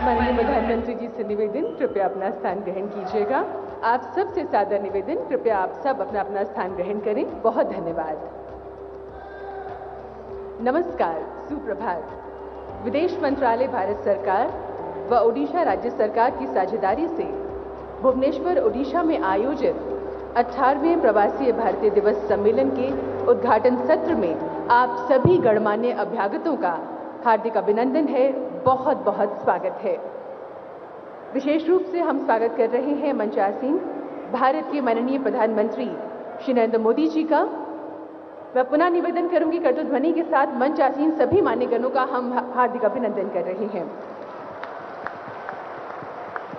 माननीय प्रधानमंत्री जी से निवेदन, कृपया अपना स्थान ग्रहण कीजिएगा। आप सबसे सादर निवेदन, कृपया आप सब अपना अपना स्थान ग्रहण करें। बहुत धन्यवाद। नमस्कार, सुप्रभात। विदेश मंत्रालय भारत सरकार व ओडिशा राज्य सरकार की साझेदारी से भुवनेश्वर, ओडिशा में आयोजित 18वें प्रवासी भारतीय दिवस सम्मेलन के उद्घाटन सत्र में आप सभी गणमान्य अभ्यागतों का हार्दिक अभिनंदन है। बहुत बहुत स्वागत है। विशेष रूप से हम स्वागत कर रहे हैं मंचासीन भारत के माननीय प्रधानमंत्री श्री नरेंद्र मोदी जी का। मैं पुनः निवेदन करूंगी, करतुध्वनि के साथ मंचासीन सभी मान्यगणों का हम हार्दिक अभिनंदन कर रहे हैं।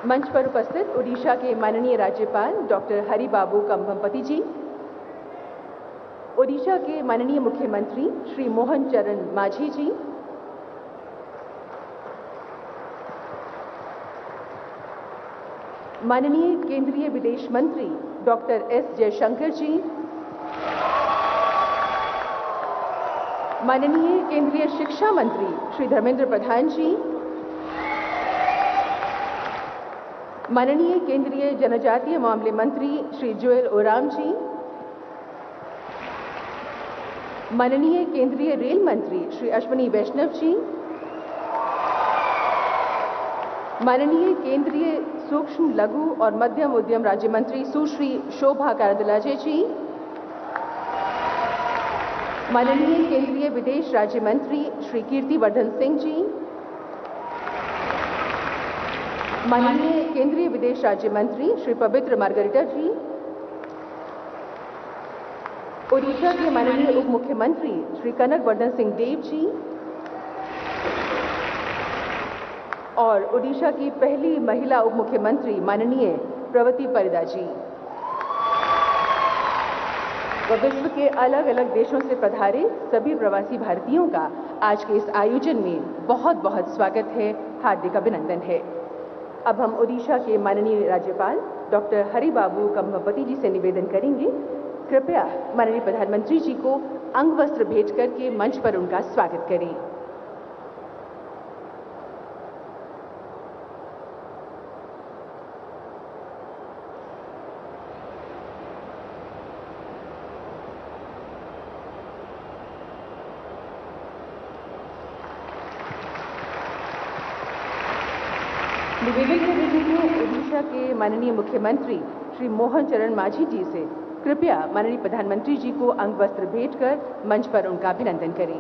मंच पर उपस्थित ओडिशा के माननीय राज्यपाल डॉक्टर हरिबाबू कंभमपति जी, ओडिशा के माननीय मुख्यमंत्री श्री मोहन चरण मांझी जी, माननीय केंद्रीय विदेश मंत्री डॉक्टर एस जयशंकर जी, माननीय केंद्रीय शिक्षा मंत्री श्री धर्मेंद्र प्रधान जी, माननीय केंद्रीय जनजातीय मामले मंत्री श्री जुएल ओराम जी, माननीय केंद्रीय रेल मंत्री श्री अश्विनी वैष्णव जी, माननीय केंद्रीय सूक्ष्म, लघु और मध्यम उद्यम राज्य मंत्री सुश्री शोभा करंदलाजे जी, माननीय केंद्रीय विदेश राज्य मंत्री श्री कीर्तिवर्धन सिंह जी, माननीय केंद्रीय विदेश राज्य मंत्री श्री पवित्र मार्गरिटा जी, ओडिशा के माननीय उप मुख्यमंत्री श्री कनकवर्धन सिंह देव जी और ओडिशा की पहली महिला उप मुख्यमंत्री माननीय प्रवती परिदा जी व विश्व के अलग अलग देशों से पधारे सभी प्रवासी भारतीयों का आज के इस आयोजन में बहुत बहुत स्वागत है, हार्दिक अभिनंदन है। अब हम ओडिशा के माननीय राज्यपाल डॉक्टर हरिबाबू कंभमपति जी से निवेदन करेंगे, कृपया माननीय प्रधानमंत्री जी को अंग वस्त्र भेंट करके मंच पर उनका स्वागत करें। निवेदन कर रहे हैं ओडिशा के माननीय मुख्यमंत्री श्री मोहन चरण मांझी जी से, कृपया माननीय प्रधानमंत्री जी को अंग वस्त्र भेंट कर मंच पर उनका अभिनंदन करें।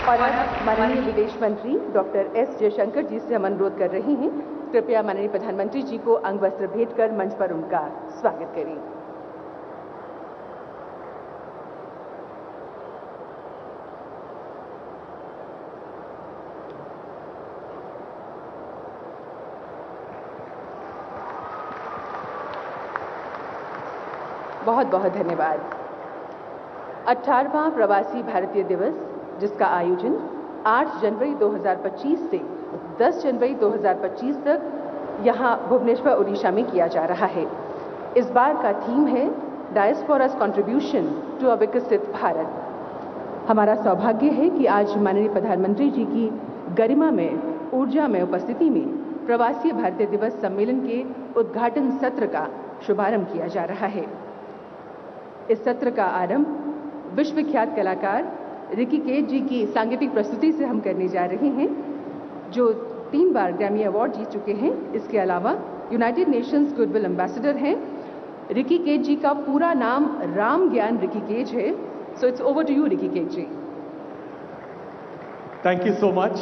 और अब माननीय विदेश मंत्री डॉक्टर एस जयशंकर जी से हम अनुरोध कर रहे हैं, कृपया माननीय प्रधानमंत्री जी को अंग वस्त्र भेंट कर मंच पर उनका स्वागत करें। बहुत बहुत धन्यवाद। 18वां प्रवासी भारतीय दिवस, जिसका आयोजन 8 जनवरी 2025 से 10 जनवरी 2025 तक यहां भुवनेश्वर, ओडिशा में किया जा रहा है। इस बार का थीम है डायस्पोरास कंट्रीब्यूशन टू अ विकसित भारत। हमारा सौभाग्य है कि आज माननीय प्रधानमंत्री जी की गरिमा में, ऊर्जा में उपस्थिति में प्रवासी भारतीय दिवस सम्मेलन के उद्घाटन सत्र का शुभारंभ किया जा रहा है। इस सत्र का आरंभ विश्वविख्यात कलाकार ऋषिकेश जी की सांगीतिक प्रस्तुति से हम करने जा रहे हैं, जो 3 बार ग्रैमी अवार्ड जीत चुके हैं। इसके अलावा यूनाइटेड नेशंस गुडविल एम्बेसडर हैं। ऋषिकेश जी का पूरा नाम राम ज्ञान ऋषिकेश है। So it's over to you Rishikesh ji. Thank you so much.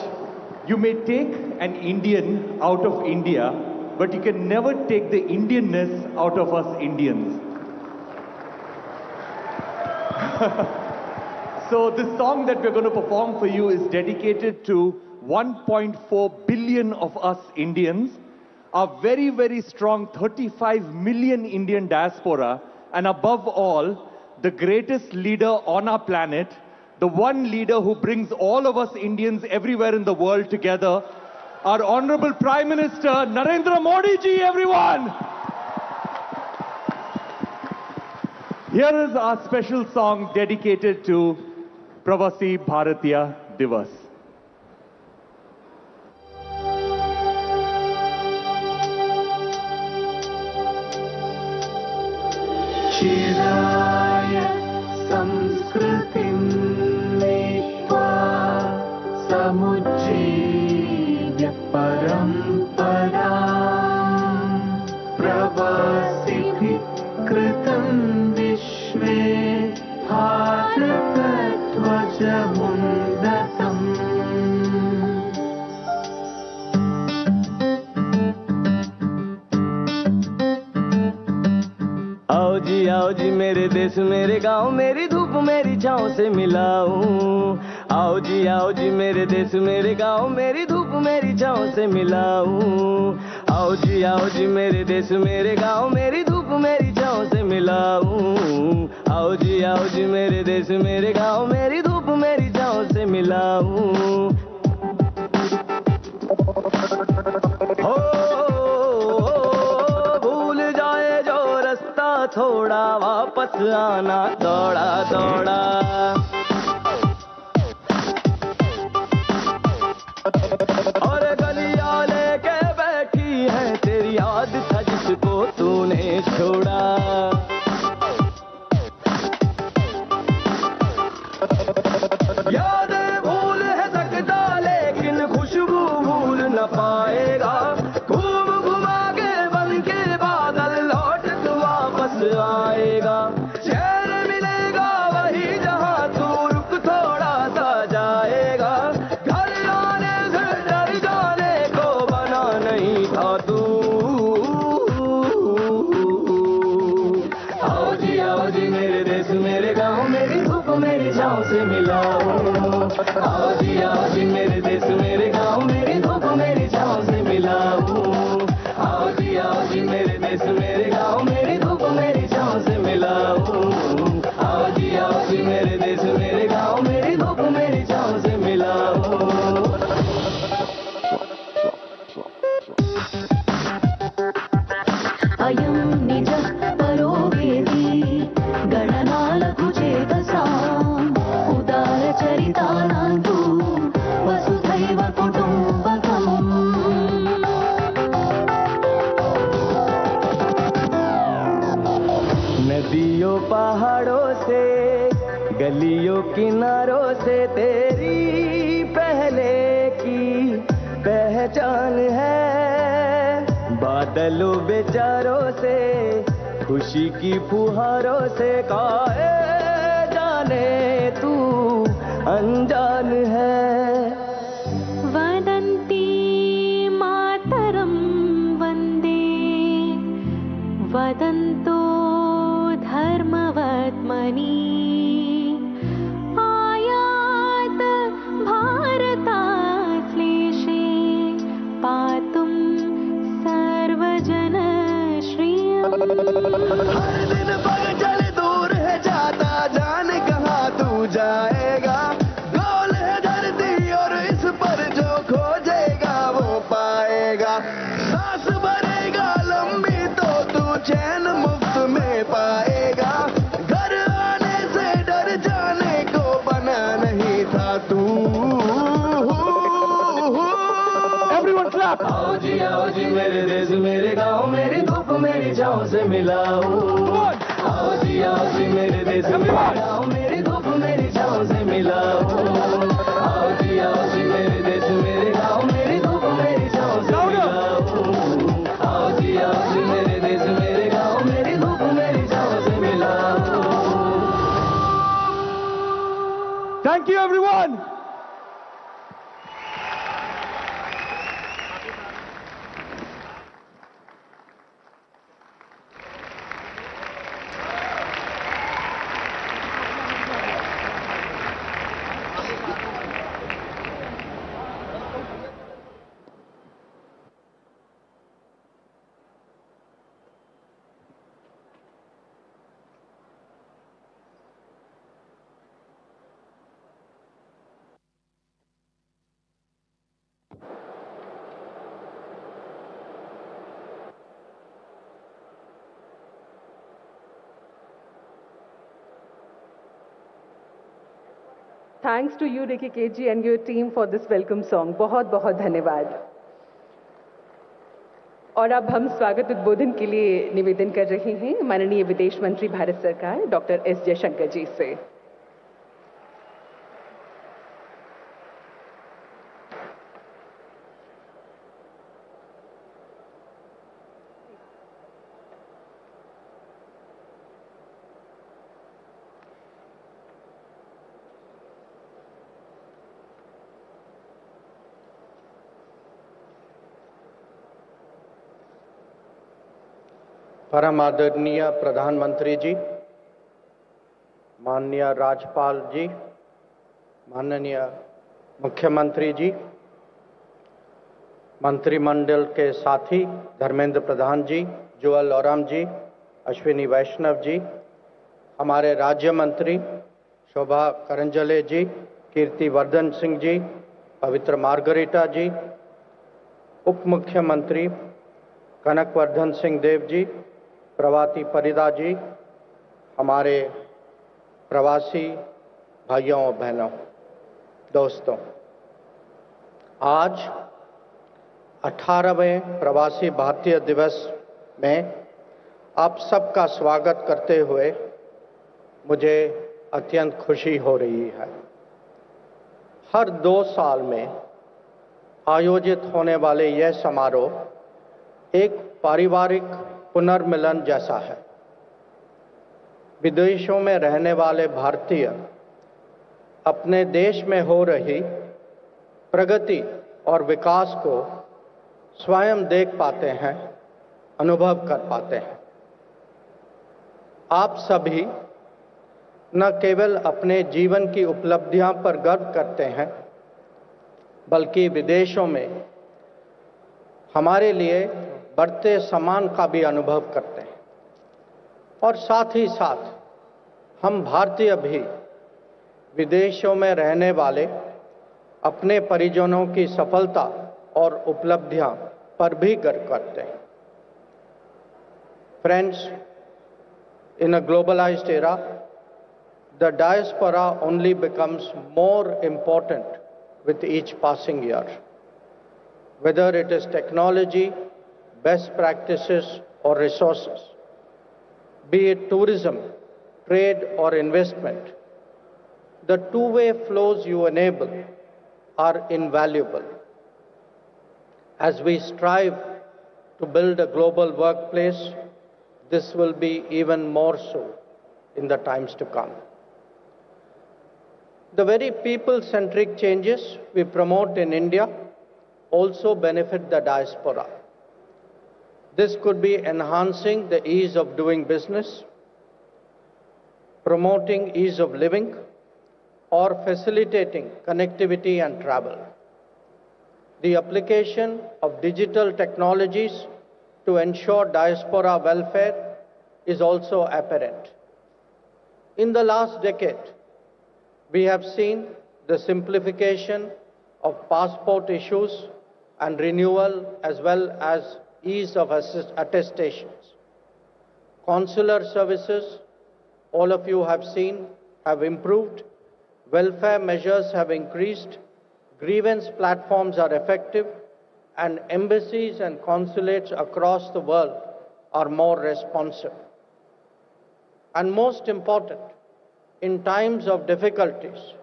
You may take an Indian out of India, but you can never take the Indianness out of us Indians. So this song that we're going to perform for you is dedicated to 1.4 billion of us Indians, our very, very strong 35 million Indian diaspora, and above all, the greatest leader on our planet, the one leader who brings all of us Indians everywhere in the world together, our Honorable Prime Minister Narendra Modi ji, everyone. Here is our special song dedicated to Pravasi Bharatiya Divas. चिराय संस्कृतिं नीत्वा समुज्जीव्य परम्पराम् प्रवासिभिः कृतं विश्वे भारतध्वजमुन्नतम्। आओ जी मेरे देश मेरे गांव मेरी धूप मेरी छाँव से मिलाऊं। आओ जी मेरे देश मेरे गांव मेरी धूप मेरी छाँव से मिलाऊं। आओ जी मेरे देश मेरे गांव मेरी धूप मेरी छाँव से मिलाऊं। आओ जी मेरे देश मेरे गांव मेरी धूप मेरी छाँव से मिलाऊं। थोड़ा वापस आना दौड़ा दौड़ा। और गलियां लेके बैठी है तेरी याद था जिसको तूने छोड़ा। यादें भूल है सकता लेकिन खुशबू भूल न पाएगा। घूम घुमा के बन के बादल लौट वापस आएगा। शहर मिलेगा वही जहां तू रुक थोड़ा सा जाएगा। घर आने से डर जाने को बना नहीं था तू। आओ जी मेरे देश मेरे गांव मेरी धूप मेरी छाँव से मिलाऊं। आओ जी मेरे देश मेरे गांव मेरी धूप मेरी छाँव से मिलाऊं। आओ जी मेरे देश मेरे गांव मेरी धूप मेरी छाँव से मिलाऊं। आओ जी मेरे देश मेरे गांव मेरी धूप मेरी छाँव से मिलाऊं। अयं निज परो वेदी गणनालघु चेतसाम् उदारचरितानां तु वसुधैव कुटुम्बकम्। नदियों पहाड़ों से गलियों किनारों से तेरी पहले की पहचान है। बादलों बेचारों से खुशी की फुहारों से काहे जाने तू अनजान है। वदन्ति मातरं वन्दे वदन्तो धर्मवत्मनि। आयात भारताश्लेषे पातुं सर्वजनश्रियम्। हर दिन पैदल दूर है जाता जान कहाँ तू जाएगा। गोल है धरती और इस पर जो खोजेगा वो पाएगा। सांस भरेगा लंबी तो तू चैन मुफ्त में पाएगा। घर आने से डर जाने को बना नहीं था तू। Everyone clap. आओ जी मेरे देश मेरे गांव मेरी धूप मेरी छाँव से मिलाऊं। आओ जी मेरे देश मेरे गांव मेरी धूप मेरी छाँव से मिलाऊं। आओ जी मेरे देश मेरे गांव मेरी धूप मेरी छाँव से मिलाऊं। आओ जी मेरे देश मेरे गांव मेरी धूप मेरी छाँव से मिलाऊं। Thank you, everyone. Thanks to you, Ricky KG, and your team for this welcome song. बहुत बहुत धन्यवाद. और अब हम स्वागत उद्बोधन के लिए निवेदन कर रहे हैं माननीय विदेश मंत्री भारत सरकार डॉक्टर एस जयशंकर जी से. परम आदरणीय प्रधानमंत्री जी, माननीय राज्यपाल जी, माननीय मुख्यमंत्री जी, मंत्रिमंडल के साथी धर्मेंद्र प्रधान जी, जुअल ओराम जी, अश्विनी वैष्णव जी, हमारे राज्य मंत्री शोभा करंजले जी, कीर्ति वर्धन सिंह जी, पवित्र मार्गरीटा जी, उप मुख्यमंत्री कनकवर्धन सिंह देव जी, प्रभाती परिदा जी, हमारे प्रवासी भाइयों और बहनों, दोस्तों, आज 18वें प्रवासी भारतीय दिवस में आप सबका स्वागत करते हुए मुझे अत्यंत खुशी हो रही है. हर 2 साल में आयोजित होने वाले यह समारोह एक पारिवारिक पुनर्मिलन जैसा है. विदेशों में रहने वाले भारतीय अपने देश में हो रही प्रगति और विकास को स्वयं देख पाते हैं, अनुभव कर पाते हैं. आप सभी न केवल अपने जीवन की उपलब्धियां पर गर्व करते हैं, बल्कि विदेशों में हमारे लिए बढ़ते सम्मान का भी अनुभव करते हैं. और साथ ही साथ हम भारतीय भी विदेशों में रहने वाले अपने परिजनों की सफलता और उपलब्धियां पर भी गर्व करते हैं. Friends, in a globalized era, the diaspora only becomes more important with each passing year. Whether it is technology, best practices or resources, be it tourism, trade or investment, the two-way flows you enable are invaluable. As we strive to build a global workplace, this will be even more so in the times to come. The very people-centric changes we promote in India also benefit the diaspora. This could be enhancing the ease of doing business, promoting ease of living, or facilitating connectivity and travel. The application of digital technologies to ensure diaspora welfare is also apparent. In the last decade, we have seen the simplification of passport issues and renewal, as well as ease of attestations. Consular services, all of you have seen, have improved. Welfare measures have increased. Grievance platforms are effective, and embassies and consulates across the world are more responsive. And most important, in times of difficulties,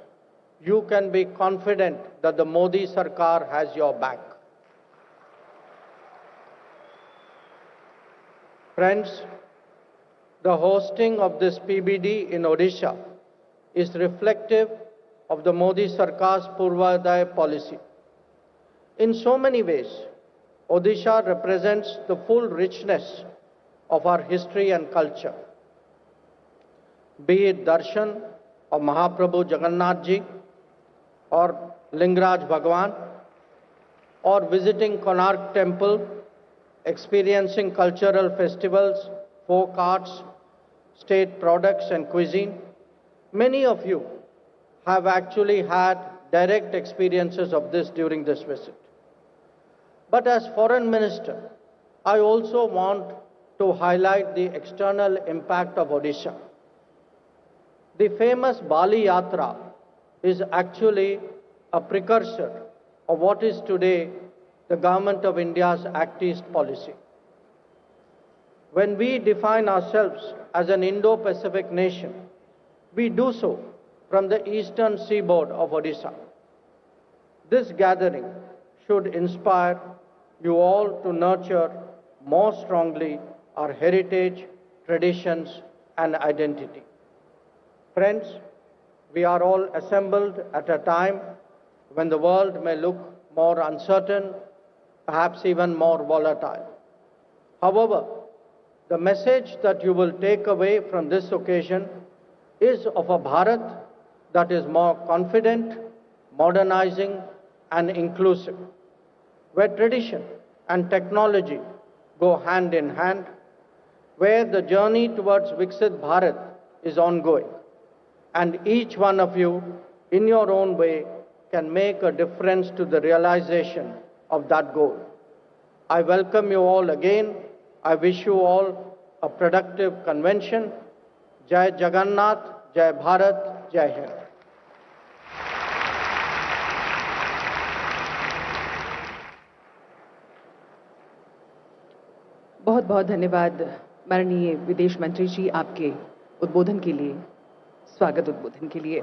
you can be confident that the Modi Sarkar has your back. Friends, the hosting of this PBD in Odisha is reflective of the Modi Sarkar's Purvodaya policy. In so many ways, Odisha represents the full richness of our history and culture. Be it darshan of Mahaprabhu Jagannath Ji or Lingaraj Bhagwan, or visiting Konark Temple, experiencing cultural festivals, folk arts, state products and cuisine. Many of you have actually had direct experiences of this during this visit. But as Foreign Minister, I also want to highlight the external impact of Odisha. The famous Bali Yatra is actually a precursor of what is today the Government of India's Act East policy. When we define ourselves as an Indo-Pacific nation, we do so from the eastern seaboard of Odisha. This gathering should inspire you all to nurture more strongly our heritage, traditions, and identity. Friends, we are all assembled at a time when the world may look more uncertain, perhaps even more volatile. However, the message that you will take away from this occasion is of a Bharat that is more confident, modernizing, and inclusive, where tradition and technology go hand in hand, where the journey towards Viksit Bharat is ongoing, and each one of you, in your own way, can make a difference to the realization of that goal. I welcome you all again. I wish you all a productive convention. Jai Jagannath, Jai Bharat, Jai Hind. बहुत बहुत धन्यवाद माननीय विदेश मंत्री जी, आपके उद्बोधन के लिए, स्वागत उद्बोधन के लिए।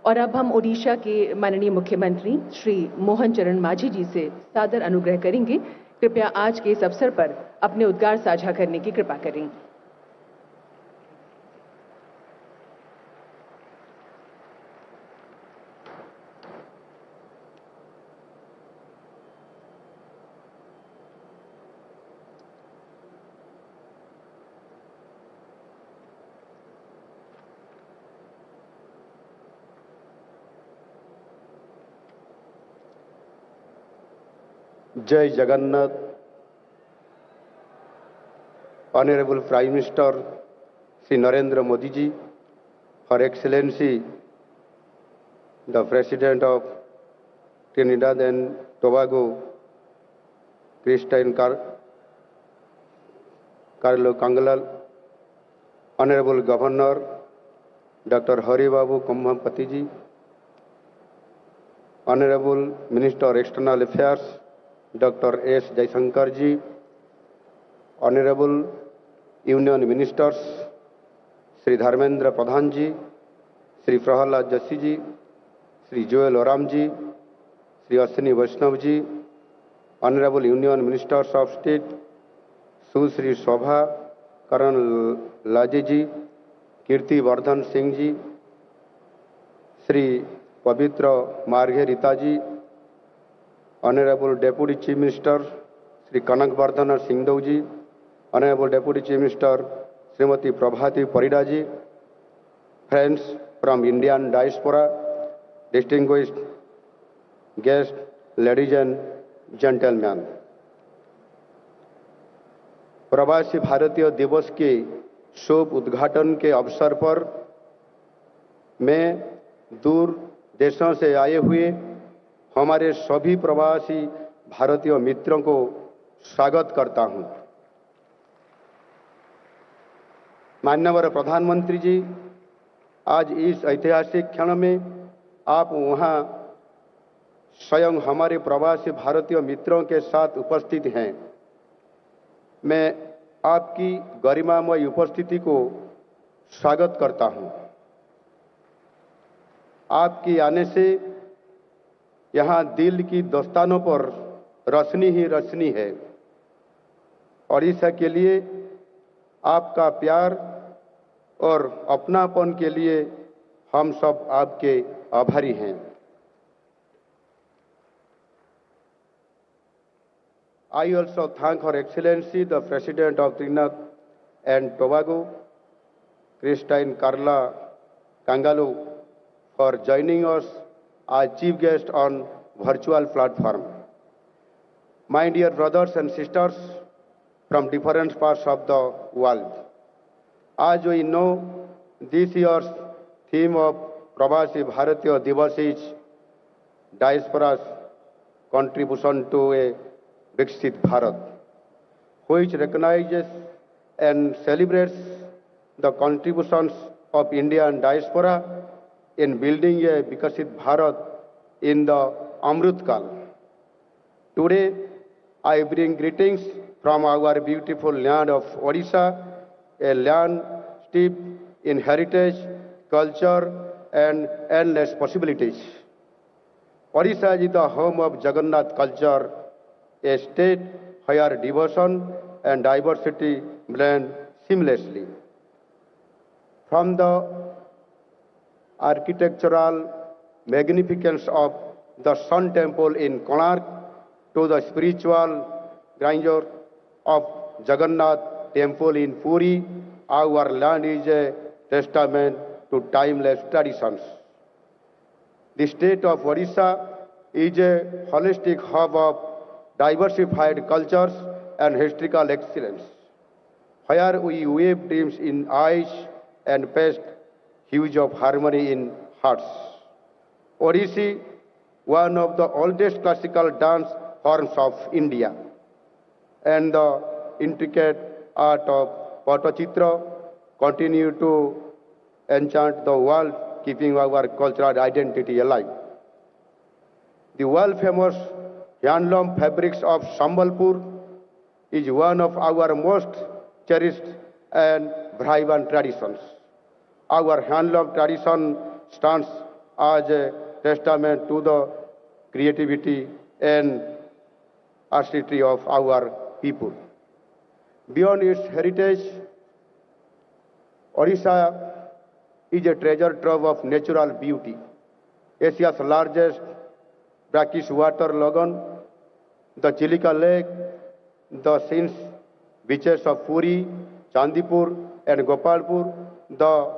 और अब हम ओडिशा के माननीय मुख्यमंत्री श्री मोहन चरण मांझी जी से सादर अनुग्रह करेंगे। कृपया आज के इस अवसर पर अपने उद्गार साझा करने की कृपा करें। Jai Jagannath, Honorable Prime Minister Sri Narendra Modi ji, Her Excellency the President of Trinidad and Tobago, Christine Carlo Kangalal, Honorable Governor Dr. Hari Babu Kumbhampati ji, Honorable Minister of External Affairs Dr. S. Jaisankar ji, Honorable Union Ministers Sri Dharmendra Pradhan ji, Sri Prahalad Joshi ji, Sri Joel Oram ji, Sri Ashwini Vaishnav ji, Honorable Union Ministers of State Sri Shobha Karan Laje ji, Kirti Vardhan Singh ji, Sri Pavitra Marghe Rita ji, Honorable Deputy Chief Minister Sri Kanak Vardhana Singhdeu ji, Honorable Deputy Chief Minister Srimati Prabhati Parida ji, friends from Indian diaspora, distinguished guests, ladies and gentlemen. प्रवासी भारतीय दिवस के शुभ उद्घाटन के अवसर पर मैं दूर देशों से आए हुए हमारे सभी प्रवासी भारतीय मित्रों को स्वागत करता हूं। माननीय प्रधानमंत्री जी, आज इस ऐतिहासिक क्षण में आप वहां स्वयं हमारे प्रवासी भारतीय मित्रों के साथ उपस्थित हैं। मैं आपकी गरिमामय उपस्थिति को स्वागत करता हूं। आपके आने से यहाँ दिल की दस्तानों पर रोशनी ही रोशनी है। ओडिशा के लिए आपका प्यार और अपनापन के लिए हम सब आपके आभारी हैं। I also thank Her Excellency the President of Trinidad and Tobago, Christine Carlo Kangalal, for joining us as chief guest on virtual platform. My dear brothers and sisters from different parts of the world, as we know, this year's theme of Pravasi Bharatiya Divas is Diaspora's contribution to a Viksit Bharat, which recognizes and celebrates the contributions of Indian diaspora in building a Vikasit Bharat in the Amrit Kal. Today, I bring greetings from our beautiful land of Odisha, a land steeped in heritage, culture, and endless possibilities. Odisha is the home of Jagannath culture, a state where devotion and diversity blend seamlessly. From the architectural magnificence of the Sun Temple in Konark to the spiritual grandeur of Jagannath Temple in Puri, our land is a testament to timeless traditions. The state of Odisha is a holistic hub of diversified cultures and historical excellence, where we weave dreams in eyes and paste hues of harmony in hearts. Odissi, one of the oldest classical dance forms of India, and the intricate art of Patachitra continue to enchant the world, keeping our cultural identity alive. The world-famous handloom fabrics of Sambalpur is one of our most cherished and vibrant traditions. Our handloom tradition stands as a testament to the creativity and artistry of our people. Beyond its heritage, Odisha is a treasure trove of natural beauty. Asia's largest brackish water lagoon, the Chilika Lake, the scenic beaches of Puri, Chandipur, and Gopalpur, the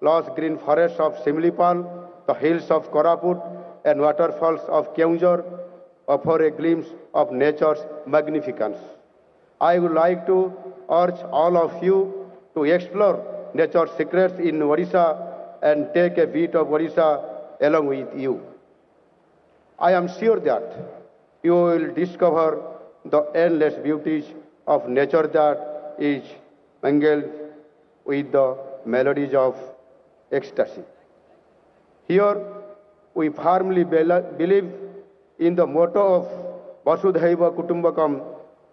lush green forests of Simlipal, the hills of Koraput, and waterfalls of Keonjhar offer a glimpse of nature's magnificence. I would like to urge all of you to explore nature's secrets in Odisha and take a bit of Odisha along with you. I am sure that you will discover the endless beauties of nature that is mingled with the melodies of ecstasy. Here, we firmly believe in the motto of Vasudhaiva Kutumbakam,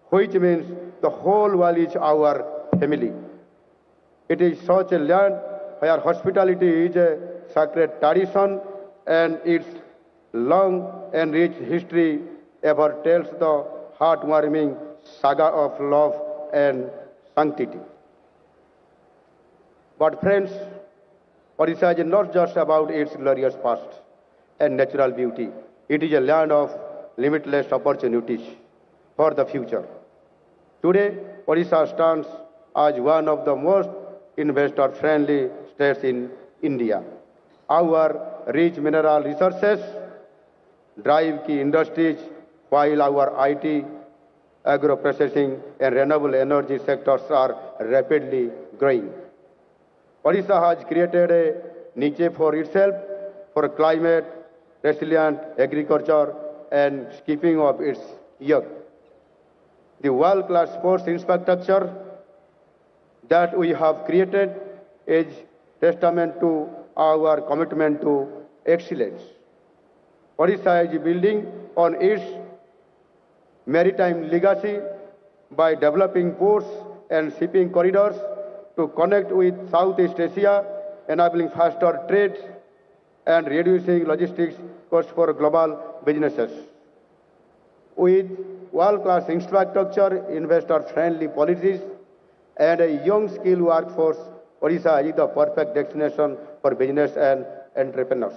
which means the whole world is our family. It is such a land where hospitality is a sacred tradition, and its long and rich history ever tells the heartwarming saga of love and sanctity. But friends, Odisha is not just about its glorious past and natural beauty. It is a land of limitless opportunities for the future. Today, Odisha stands as one of the most investor-friendly states in India. Our rich mineral resources drive key industries, while our IT, agro-processing, and renewable energy sectors are rapidly growing. Odisha has created a niche for itself for climate, resilient agriculture, and keeping of its young. The world-class sports infrastructure that we have created is testament to our commitment to excellence. Odisha is building on its maritime legacy by developing ports and shipping corridors to connect with Southeast Asia, enabling faster trade and reducing logistics costs for global businesses. With world-class infrastructure, investor-friendly policies, and a young skilled workforce, Odisha is the perfect destination for business and entrepreneurs.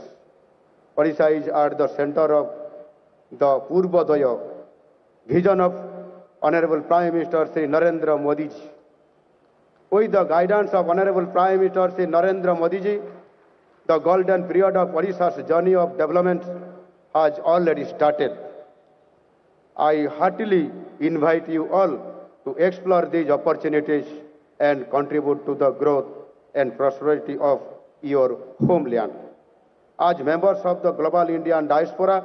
Odisha is at the center of the Purvodaya vision of Honorable Prime Minister Sri Narendra Modi ji. With the guidance of Honorable Prime Minister Sri Narendra Modi ji, the golden period of Odisha's journey of development has already started. I heartily invite you all to explore these opportunities and contribute to the growth and prosperity of your homeland. As members of the global Indian diaspora,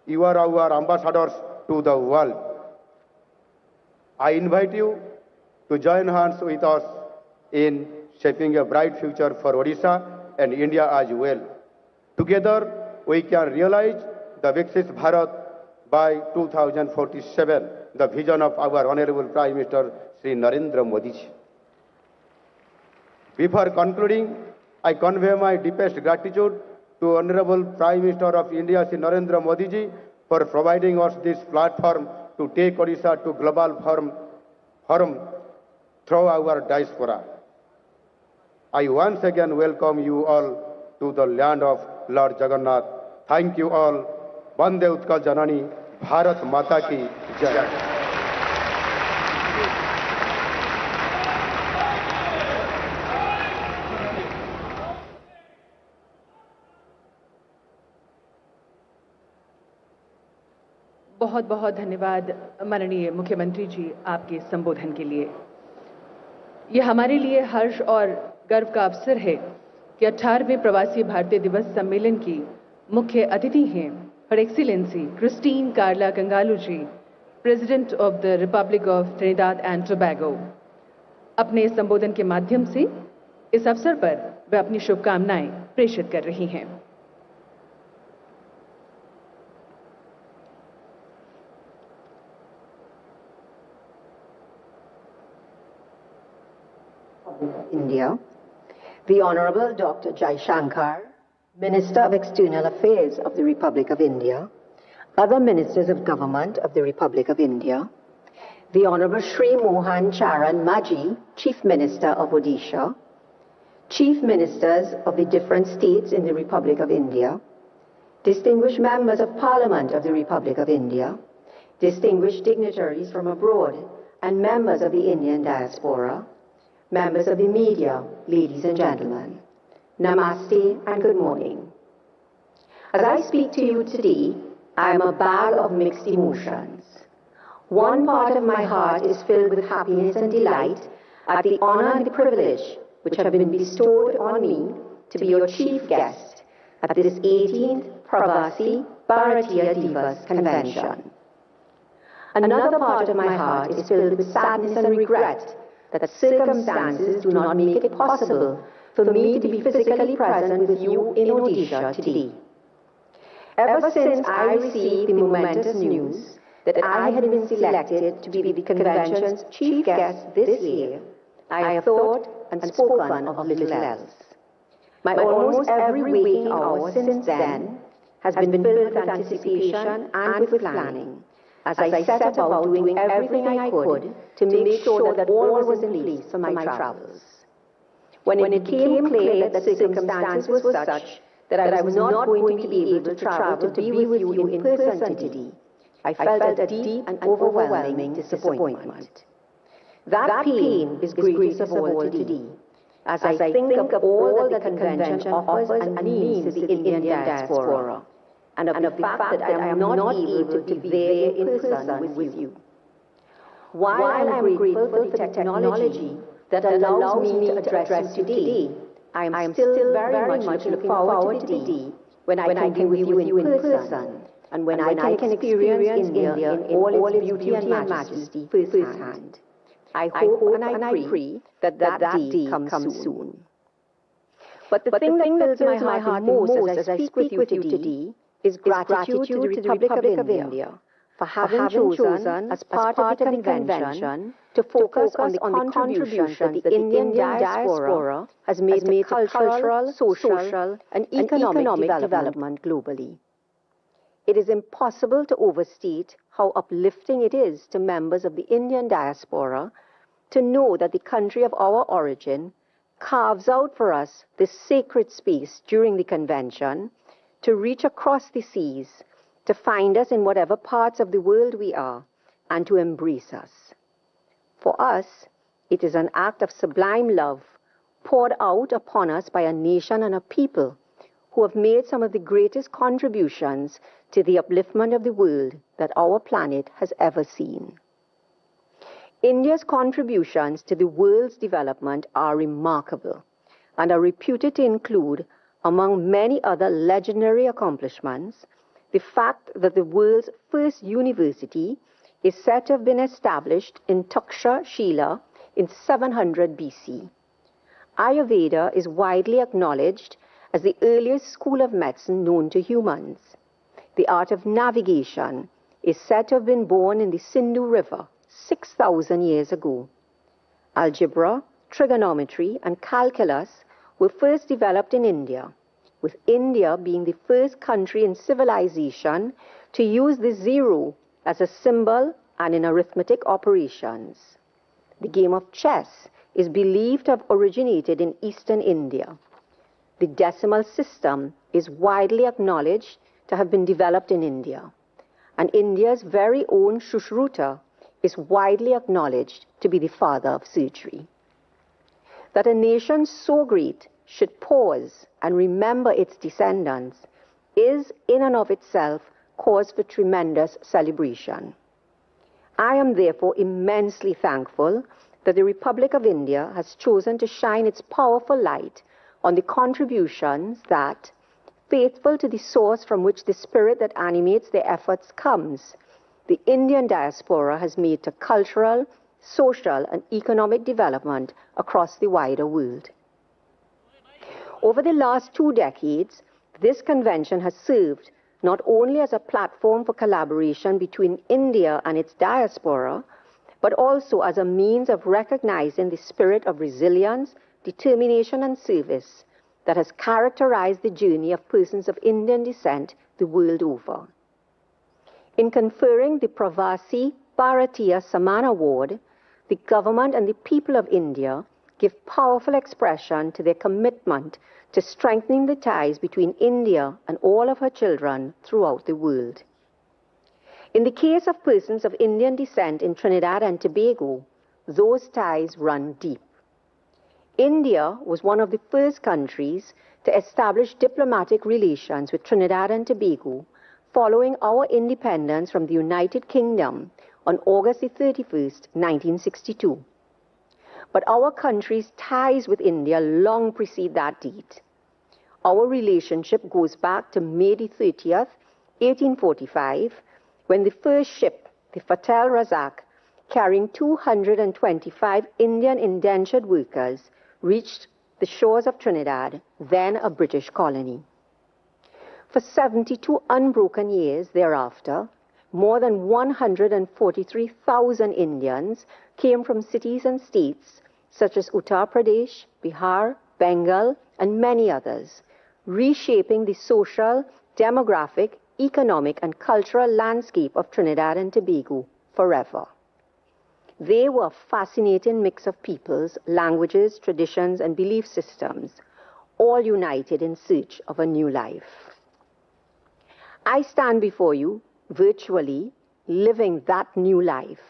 you are our ambassadors to the world. I invite you to join hands with us in shaping a bright future for Odisha and India as well. Together, we can realize the Viksit Bharat by 2047, the vision of our Honorable Prime Minister Sri Narendra Modi ji. Before concluding, I convey my deepest gratitude to Honorable Prime Minister of India Sri Narendra Modi ji for providing us this platform to take Odisha to global forum through our diaspora. I once again welcome you all to the land of Lord Jagannath. Thank you all. Vande Utkal Janani, Bharat Mata ki Jai. बहुत बहुत धन्यवाद माननीय मुख्यमंत्री जी आपके संबोधन के लिए। यह हमारे लिए हर्ष और गर्व का अवसर है कि 18वें प्रवासी भारतीय दिवस सम्मेलन की मुख्य अतिथि हैं her excellency Christine Carla Kangaloo ji, president of the republic of Trinidad and Tobago. अपने संबोधन के माध्यम से इस अवसर पर वे अपनी शुभकामनाएं प्रेषित कर रही हैं। India, the Honorable Dr. Jai Shankar, Minister of External Affairs of the Republic of India, other Ministers of Government of the Republic of India, the Honorable Shri Mohan Charan Maji, Chief Minister of Odisha, Chief Ministers of the different states in the Republic of India, distinguished members of Parliament of the Republic of India, distinguished dignitaries from abroad, and members of the Indian diaspora, members of the media, ladies and gentlemen, Namaste and good morning. As I speak to you today, I am a bag of mixed emotions. One part of my heart is filled with happiness and delight at the honor and the privilege which have been bestowed on me to be your chief guest at this 18th Pravasi Bharatiya Divas Convention. Another part of my heart is filled with sadness and regret that circumstances do not make it possible for me to be physically present with you in Odisha today. Ever since I received the momentous news that I had been selected to be the convention's chief guest this year, I have thought and spoken of little else. My almost every waking hour since then has been filled with anticipation and with planning, as I set about doing everything I could to make sure that all was in place for my travels. When it became clear that the circumstances were such that I was not going to be able to travel to be with you in person today, I felt a deep and overwhelming disappointment. That pain is greatest of all today, as I think of all that the convention offers and means to the Indian diaspora, and of the fact that I am not able to be there in person with you. While I am grateful for the technology that allows me to address you today, I am still very much looking forward to the day when I can be with you in person, and when I can experience India in all its beauty and majesty firsthand. I hope and I pray that day comes soon. But the thing that fills my heart most as I speak with you today is gratitude to the Republic of India for having chosen as part of the convention to focus on the contribution that the Indian diaspora has made to cultural, social, and economic development globally. It is impossible to overstate how uplifting it is to members of the Indian diaspora to know that the country of our origin carves out for us this sacred space during the convention to reach across the seas, to find us in whatever parts of the world we are, and to embrace us. For us, it is an act of sublime love poured out upon us by a nation and a people who have made some of the greatest contributions to the upliftment of the world that our planet has ever seen. India's contributions to the world's development are remarkable and are reputed to include, among many other legendary accomplishments, the fact that the world's first university is said to have been established in Takshashila in 700 BC. Ayurveda is widely acknowledged as the earliest school of medicine known to humans. The art of navigation is said to have been born in the Sindhu River 6,000 years ago. Algebra, trigonometry, and calculus were first developed in India, with India being the first country in civilization to use the zero as a symbol and in arithmetic operations. The game of chess is believed to have originated in eastern India. The decimal system is widely acknowledged to have been developed in India, and India's very own Sushruta is widely acknowledged to be the father of surgery. That a nation so great should pause and remember its descendants is in and of itself cause for tremendous celebration. I am therefore immensely thankful that the Republic of India has chosen to shine its powerful light on the contributions that, faithful to the source from which the spirit that animates their efforts comes, the Indian diaspora has made to cultural, social, and economic development across the wider world. Over the last 2 decades, this convention has served not only as a platform for collaboration between India and its diaspora, but also as a means of recognizing the spirit of resilience, determination, and service that has characterized the journey of persons of Indian descent the world over. In conferring the Pravasi Bharatiya Samman Award, the government and the people of India give powerful expression to their commitment to strengthening the ties between India and all of her children throughout the world. In the case of persons of Indian descent in Trinidad and Tobago, those ties run deep. India was one of the first countries to establish diplomatic relations with Trinidad and Tobago following our independence from the United Kingdom on August 31st, 1962. But our country's ties with India long precede that date. Our relationship goes back to May 30th, 1845, when the first ship, the Fatal Razak, carrying 225 Indian indentured workers, reached the shores of Trinidad, then a British colony. For 72 unbroken years thereafter, more than 143,000 Indians came from cities and states such as Uttar Pradesh, Bihar, Bengal, and many others, reshaping the social, demographic, economic, and cultural landscape of Trinidad and Tobago forever. They were a fascinating mix of peoples, languages, traditions, and belief systems, all united in search of a new life. I stand before you, virtually, living that new life,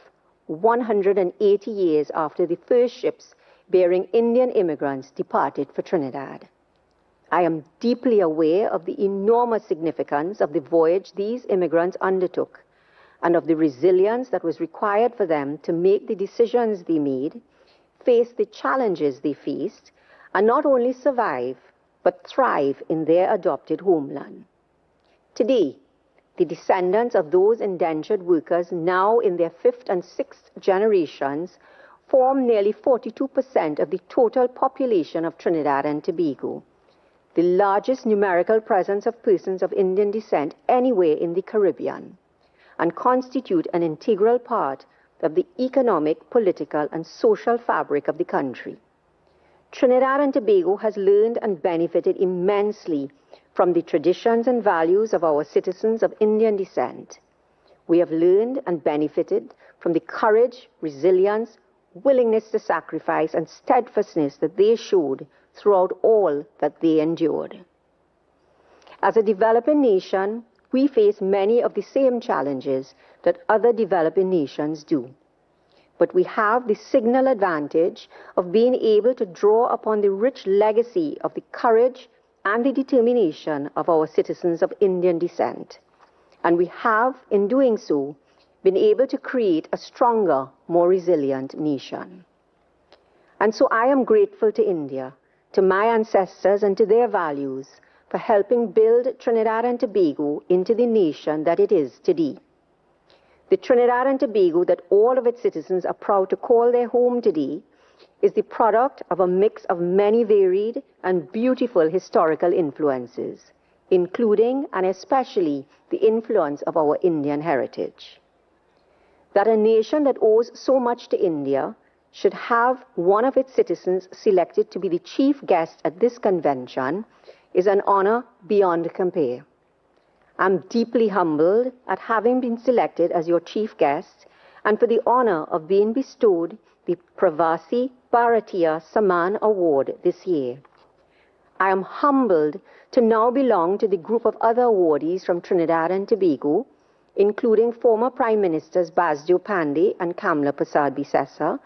180 years after the first ships bearing Indian immigrants departed for Trinidad. I am deeply aware of the enormous significance of the voyage these immigrants undertook and of the resilience that was required for them to make the decisions they made, face the challenges they faced, and not only survive, but thrive in their adopted homeland. Today, the descendants of those indentured workers now in their 5th and 6th generations form nearly 42% of the total population of Trinidad and Tobago, the largest numerical presence of persons of Indian descent anywhere in the Caribbean, and constitute an integral part of the economic, political, and social fabric of the country. Trinidad and Tobago has learned and benefited immensely from the traditions and values of our citizens of Indian descent. We have learned and benefited from the courage, resilience, willingness to sacrifice, and steadfastness that they showed throughout all that they endured. As a developing nation, we face many of the same challenges that other developing nations do. But we have the signal advantage of being able to draw upon the rich legacy of the courage and the determination of our citizens of Indian descent. And we have, in doing so, been able to create a stronger, more resilient nation. And so I am grateful to India, to my ancestors and to their values, for helping build Trinidad and Tobago into the nation that it is today. The Trinidad and Tobago that all of its citizens are proud to call their home today is the product of a mix of many varied and beautiful historical influences, including and especially the influence of our Indian heritage. That a nation that owes so much to India should have one of its citizens selected to be the chief guest at this convention is an honor beyond compare. I'm deeply humbled at having been selected as your chief guest and for the honor of being bestowed the Pravasi Bharatiya Samman Award this year. I am humbled to now belong to the group of other awardees from Trinidad and Tobago, including former Prime Ministers Basdeo Panday and Kamla Persad Bissessar,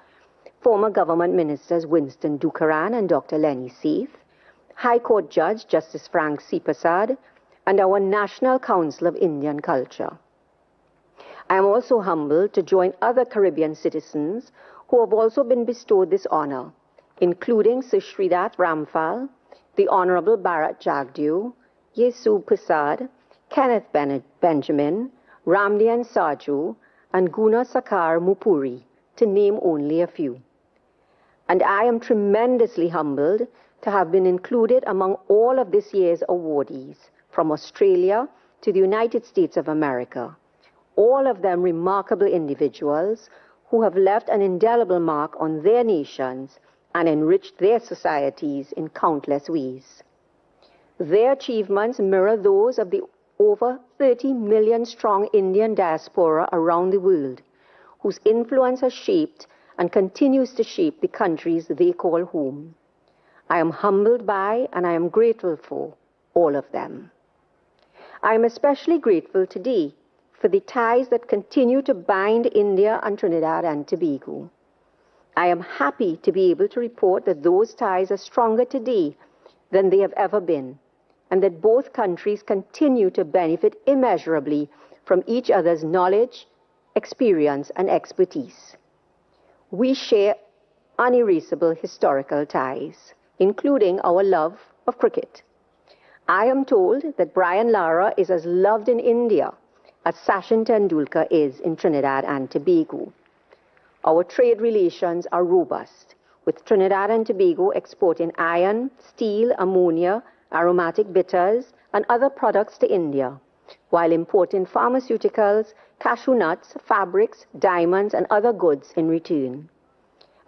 former government ministers Winston Dukaran and Dr. Lenny Seith, High Court Judge Justice Frank C. Persad, and our National Council of Indian Culture. I am also humbled to join other Caribbean citizens who have also been bestowed this honor, including Sir Sridath Ramphal, the Honorable Bharat Jagdeo, Yesu Persad, Kenneth Benjamin, Ramdian Saju, and Guna Sakar Mupuri, to name only a few. And I am tremendously humbled to have been included among all of this year's awardees, from Australia to the United States of America, all of them remarkable individuals who have left an indelible mark on their nations and enriched their societies in countless ways. Their achievements mirror those of the over 30 million strong Indian diaspora around the world, whose influence has shaped and continues to shape the countries they call home. I am humbled by and I am grateful for all of them. I am especially grateful today for the ties that continue to bind India and Trinidad and Tobago. I am happy to be able to report that those ties are stronger today than they have ever been, and that both countries continue to benefit immeasurably from each other's knowledge, experience, and expertise. We share unerasable historical ties, including our love of cricket. I am told that Brian Lara is as loved in India as Sachin Tendulkar is in Trinidad and Tobago. Our trade relations are robust, with Trinidad and Tobago exporting iron, steel, ammonia, aromatic bitters, and other products to India, while importing pharmaceuticals, cashew nuts, fabrics, diamonds, and other goods in return.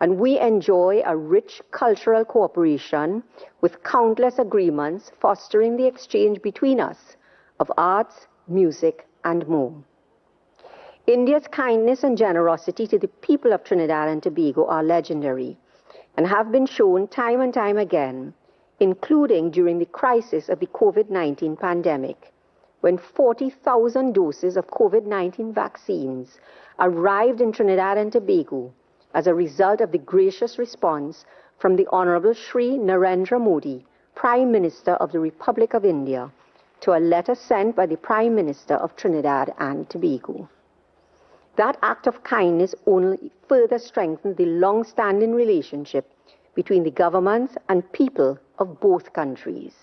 And we enjoy a rich cultural cooperation with countless agreements fostering the exchange between us of arts, music, and more. India's kindness and generosity to the people of Trinidad and Tobago are legendary and have been shown time and time again, including during the crisis of the COVID-19 pandemic, when 40,000 doses of COVID-19 vaccines arrived in Trinidad and Tobago as a result of the gracious response from the Honorable Shri Narendra Modi, Prime Minister of the Republic of India, to a letter sent by the Prime Minister of Trinidad and Tobago. That act of kindness only further strengthened the long-standing relationship between the governments and people of both countries.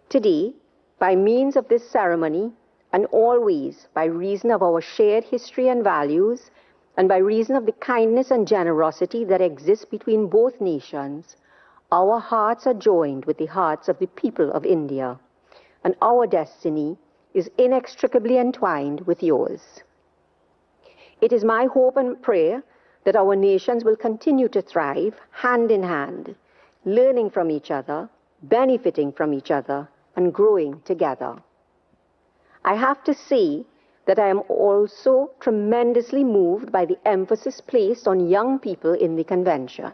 Today, by means of this ceremony, and always by reason of our shared history and values, and by reason of the kindness and generosity that exists between both nations, our hearts are joined with the hearts of the people of India, and our destiny is inextricably entwined with yours. It is my hope and prayer that our nations will continue to thrive hand in hand, learning from each other, benefiting from each other, and growing together. I have to say that I am also tremendously moved by the emphasis placed on young people in the convention.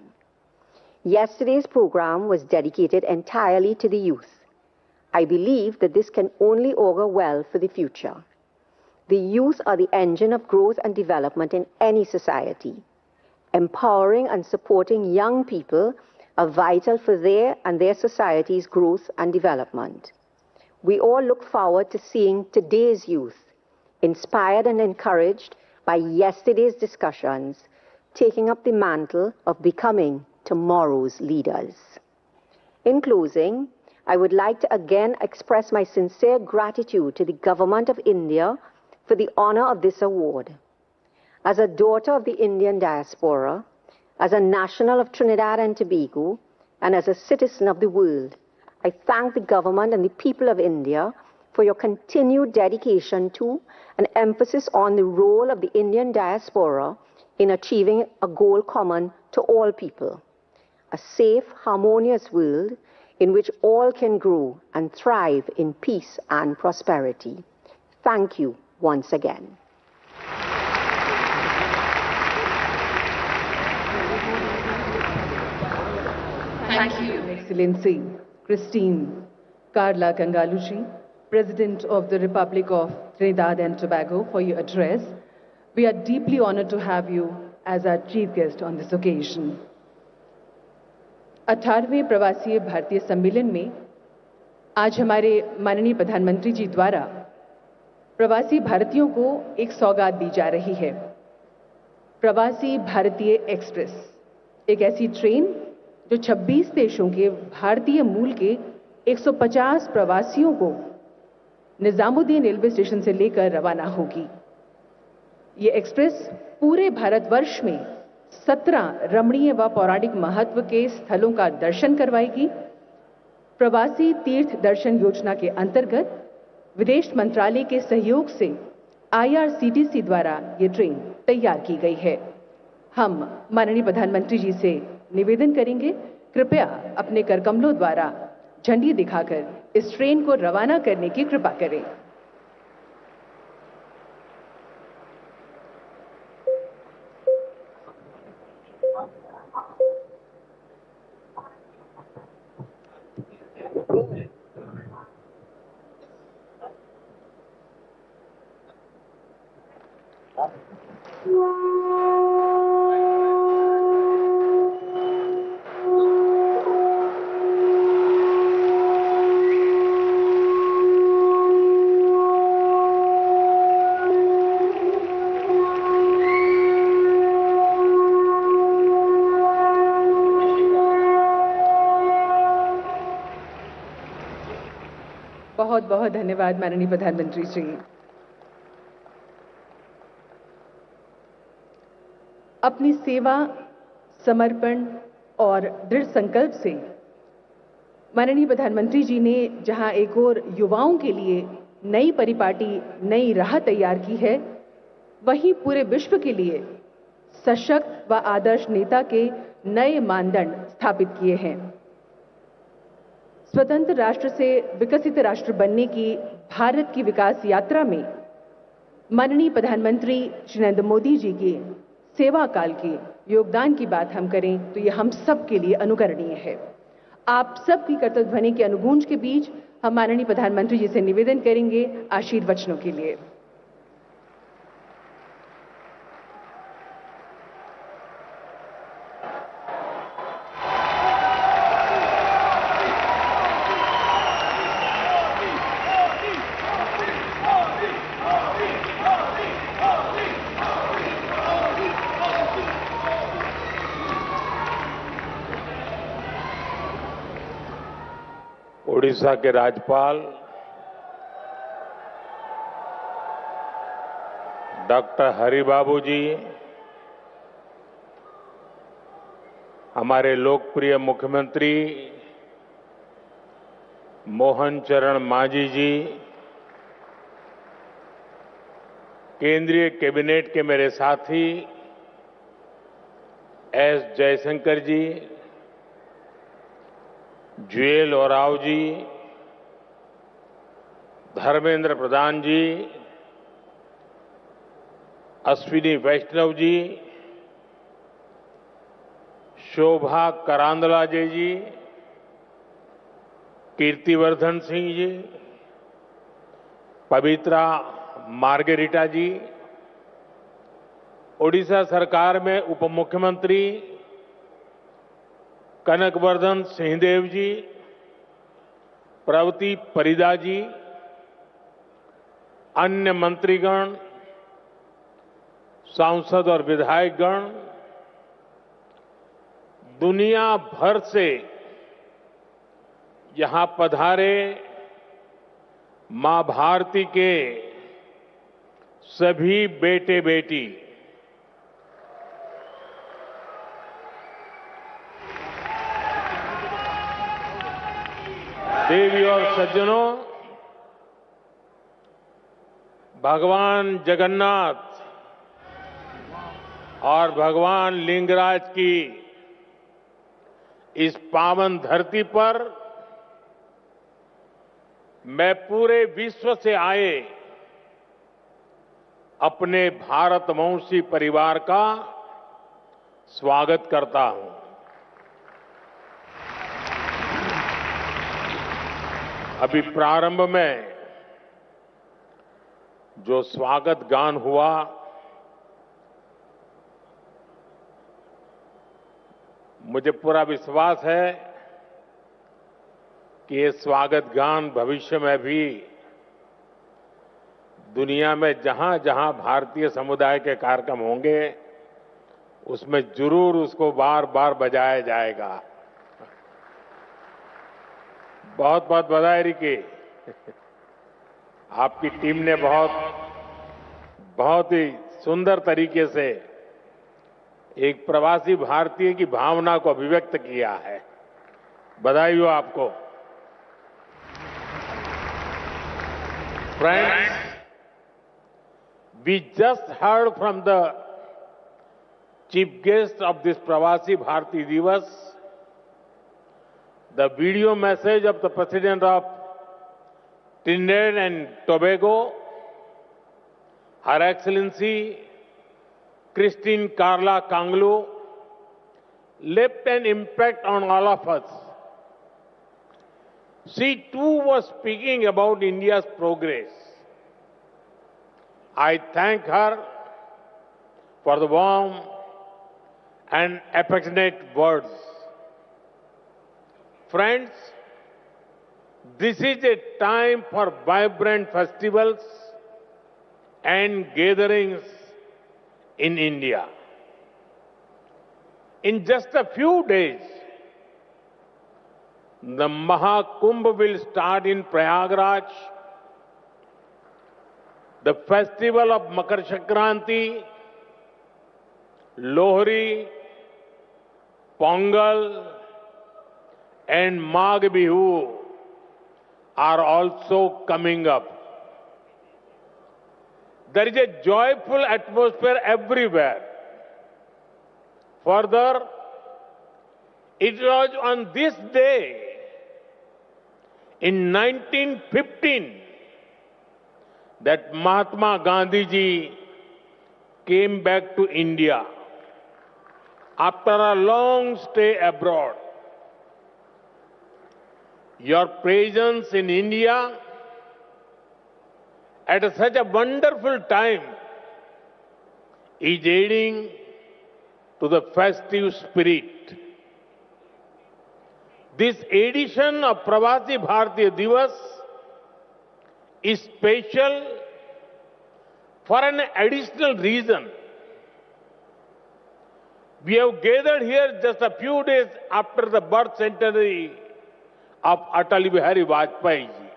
Yesterday's program was dedicated entirely to the youth. I believe that this can only augur well for the future. The youth are the engine of growth and development in any society. Empowering and supporting young people are vital for their and their society's growth and development. We all look forward to seeing today's youth, inspired and encouraged by yesterday's discussions, taking up the mantle of becoming tomorrow's leaders. In closing, I would like to again express my sincere gratitude to the Government of India for the honor of this award. As a daughter of the Indian diaspora, As a national of Trinidad and Tobago and as a citizen of the world, I thank the government and the people of India for your continued dedication to and emphasis on the role of the Indian diaspora in achieving a goal common to all people, a safe, harmonious world in which all can grow and thrive in peace and prosperity. Thank you once again. Thank you, Excellency Christine Carla Kangaluji, President of the Republic of Trinidad and Tobago, for your address. We are deeply honored to have you as our chief guest on this occasion. 18वें प्रवासी भारतीय सम्मेलन में आज हमारे माननीय प्रधानमंत्री जी द्वारा प्रवासी भारतीयों को एक सौगात दी जा रही है। प्रवासी भारतीय एक्सप्रेस, एक ऐसी ट्रेन जो 26 देशों के भारतीय मूल के 150 प्रवासियों को निजामुद्दीन रेलवे स्टेशन से लेकर रवाना होगी। ये एक्सप्रेस पूरे भारतवर्ष में 17 रमणीय व पौराणिक महत्व के स्थलों का दर्शन करवाएगी। प्रवासी तीर्थ दर्शन योजना के अंतर्गत विदेश मंत्रालय के सहयोग से IRCTC द्वारा ये ट्रेन तैयार की गई है। हम माननीय प्रधानमंत्री जी से निवेदन करेंगे, कृपया अपने करकमलों द्वारा झंडी दिखाकर इस ट्रेन को रवाना करने की कृपा करें। बहुत बहुत धन्यवाद माननीय प्रधानमंत्री जी। अपनी सेवा, समर्पण और दृढ़ संकल्प से माननीय प्रधानमंत्री जी ने जहां एक और युवाओं के लिए नई परिपाटी, नई राह तैयार की है, वहीं पूरे विश्व के लिए सशक्त व आदर्श नेता के नए मानदंड स्थापित किए हैं। स्वतंत्र राष्ट्र से विकसित राष्ट्र बनने की भारत की विकास यात्रा में माननीय प्रधानमंत्री श्री नरेंद्र मोदी जी के सेवा काल के योगदान की बात हम करें तो यह हम सब के लिए अनुकरणीय है। आप सबकी कर्तव्य ध्वनि के अनुगूंज के बीच हम माननीय प्रधानमंत्री जी से निवेदन करेंगे आशीर्वचनों के लिए। उड़ीसा के राज्यपाल डॉक्टर हरिबाबू जी, हमारे लोकप्रिय मुख्यमंत्री मोहन चरण मांझी जी, केंद्रीय कैबिनेट के मेरे साथी एस जयशंकर जी, जुएल ओराव जी, धर्मेंद्र प्रधान जी, अश्विनी वैष्णव जी, शोभा करांदलाजे जी, कीर्तिवर्धन सिंह जी, पवित्रा मार्गेरिटा जी, ओडिशा सरकार में उप मुख्यमंत्री कनकवर्धन सिंहदेव जी, प्रवती परिदा जी, अन्य मंत्रीगण, सांसद और विधायकगण, दुनिया भर से यहां पधारे मां भारती के सभी बेटे बेटी, देवी और सज्जनों, भगवान जगन्नाथ और भगवान लिंगराज की इस पावन धरती पर मैं पूरे विश्व से आए अपने भारतवंशी परिवार का स्वागत करता हूं। अभी प्रारंभ में जो स्वागत गान हुआ, मुझे पूरा विश्वास है कि ये स्वागत गान भविष्य में भी दुनिया में जहां जहां भारतीय समुदाय के कार्यक्रम होंगे उसमें जरूर उसको बार बार बजाया जाएगा। बहुत बहुत बधाई रिकी। आपकी टीम ने बहुत ही सुंदर तरीके से एक प्रवासी भारतीय की भावना को अभिव्यक्त किया है। बधाई हो आपको। Friends, we just heard from the chief guest of this Pravasi Bharati Divas the video message of the President of Trinidad and Tobago, Her Excellency Christine Carla Kanglu, left an impact on all of us. She too was speaking about India's progress. I thank her for the warm and affectionate words. Friends, this is a time for vibrant festivals and gatherings in India. In just a few days, the Mahakumbh will start in Prayagraj. The festival of Makar Sankranti, Lohri, Pongal, and Magh Bihu are also coming up. There is a joyful atmosphere everywhere. Further, it was on this day in 1915 that Mahatma Gandhi ji came back to India after a long stay abroad. Your presence in India at such a wonderful time is aiding to the festive spirit. This edition of Pravasi Bharatiya Divas is special for an additional reason. We have gathered here just a few days after the birth centenary of Atal Bihari Vajpayee ji.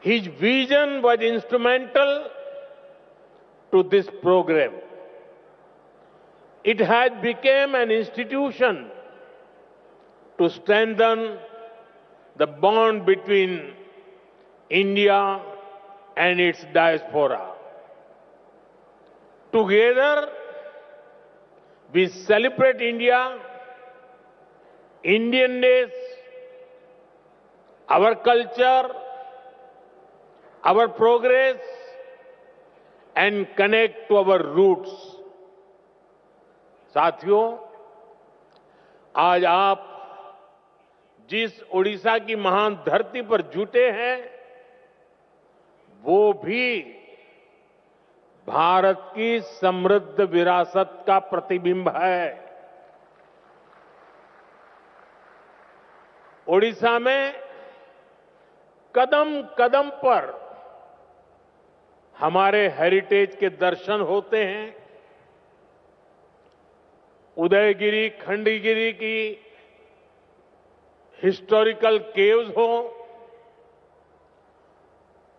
His vision was instrumental to this program. It has become an institution to strengthen the bond between India and its diaspora. Together, we celebrate India, Indianness, our culture, our progress, and connect to our roots. साथियों, आज आप जिस ओडिशा की महान धरती पर जुटे हैं, वो भी भारत की समृद्ध विरासत का प्रतिबिंब है। ओडिशा में कदम कदम पर हमारे हेरिटेज के दर्शन होते हैं। उदयगिरी, खंडगिरी की हिस्टोरिकल केव्स हो,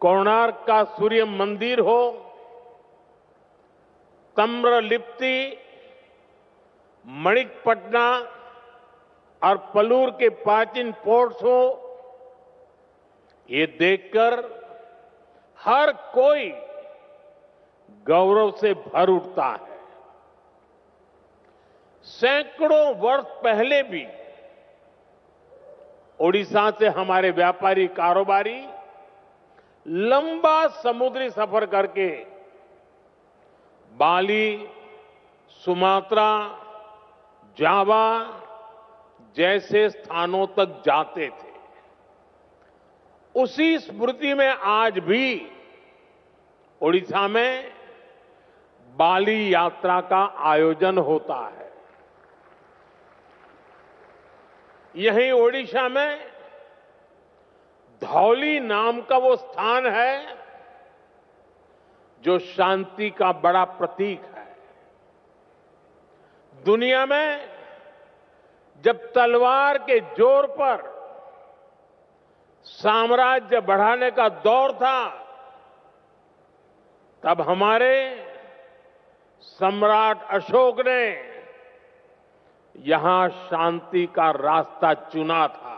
कोणार्क का सूर्य मंदिर हो, ताम्रलिप्ति, मणिकपटना, और पलूर के प्राचीन पोर्ट्स हो, ये देखकर हर कोई गौरव से भर उठता है। सैकड़ों वर्ष पहले भी ओडिशा से हमारे व्यापारी कारोबारी लंबा समुद्री सफर करके बाली, सुमात्रा, जावा जैसे स्थानों तक जाते थे। उसी स्मृति में आज भी ओडिशा में बाली यात्रा का आयोजन होता है। यहीं ओडिशा में धौली नाम का वो स्थान है जो शांति का बड़ा प्रतीक है। दुनिया में जब तलवार के जोर पर साम्राज्य बढ़ाने का दौर था, तब हमारे सम्राट अशोक ने यहां शांति का रास्ता चुना था।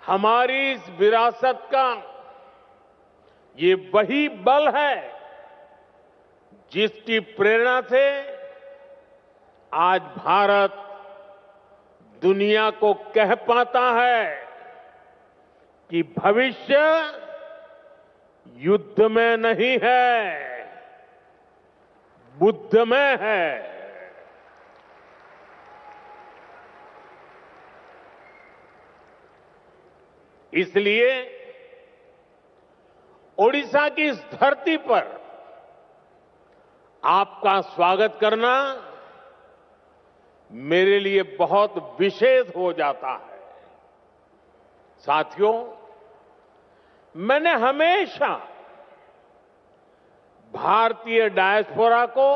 हमारी इस विरासत का ये वही बल है जिसकी प्रेरणा से आज भारत दुनिया को कह पाता है कि भविष्य युद्ध में नहीं है, बुद्ध में है। इसलिए ओडिशा की इस धरती पर आपका स्वागत करना मेरे लिए बहुत विशेष हो जाता है। साथियों, मैंने हमेशा भारतीय डायस्पोरा को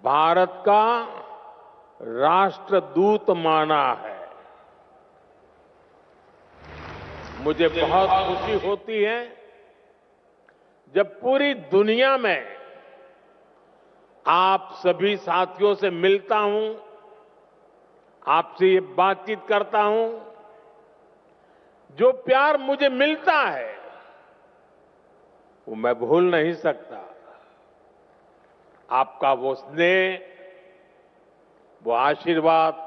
भारत का राष्ट्रदूत माना है। मुझे बहुत खुशी होती है जब पूरी दुनिया में आप सभी साथियों से मिलता हूं, आपसे ये बातचीत करता हूं। जो प्यार मुझे मिलता है वो मैं भूल नहीं सकता। आपका वो स्नेह, वो आशीर्वाद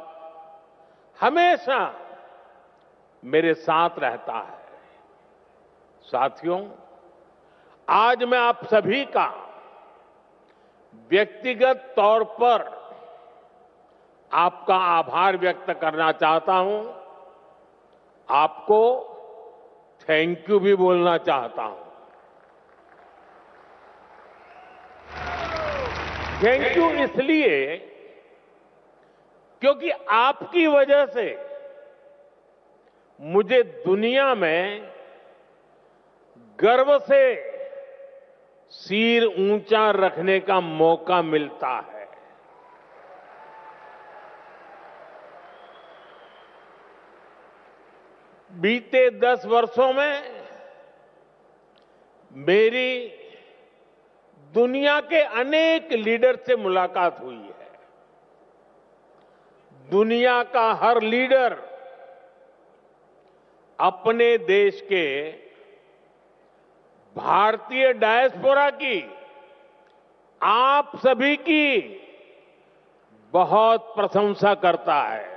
हमेशा मेरे साथ रहता है। साथियों, आज मैं आप सभी का व्यक्तिगत तौर पर आपका आभार व्यक्त करना चाहता हूं। आपको थैंक यू भी बोलना चाहता हूं। थैंक यू इसलिए क्योंकि आपकी वजह से मुझे दुनिया में गर्व से सिर ऊंचा रखने का मौका मिलता है। बीते 10 वर्षों में मेरी दुनिया के अनेक लीडर से मुलाकात हुई है। दुनिया का हर लीडर अपने देश के भारतीय डायस्पोरा की, आप सभी की बहुत प्रशंसा करता है।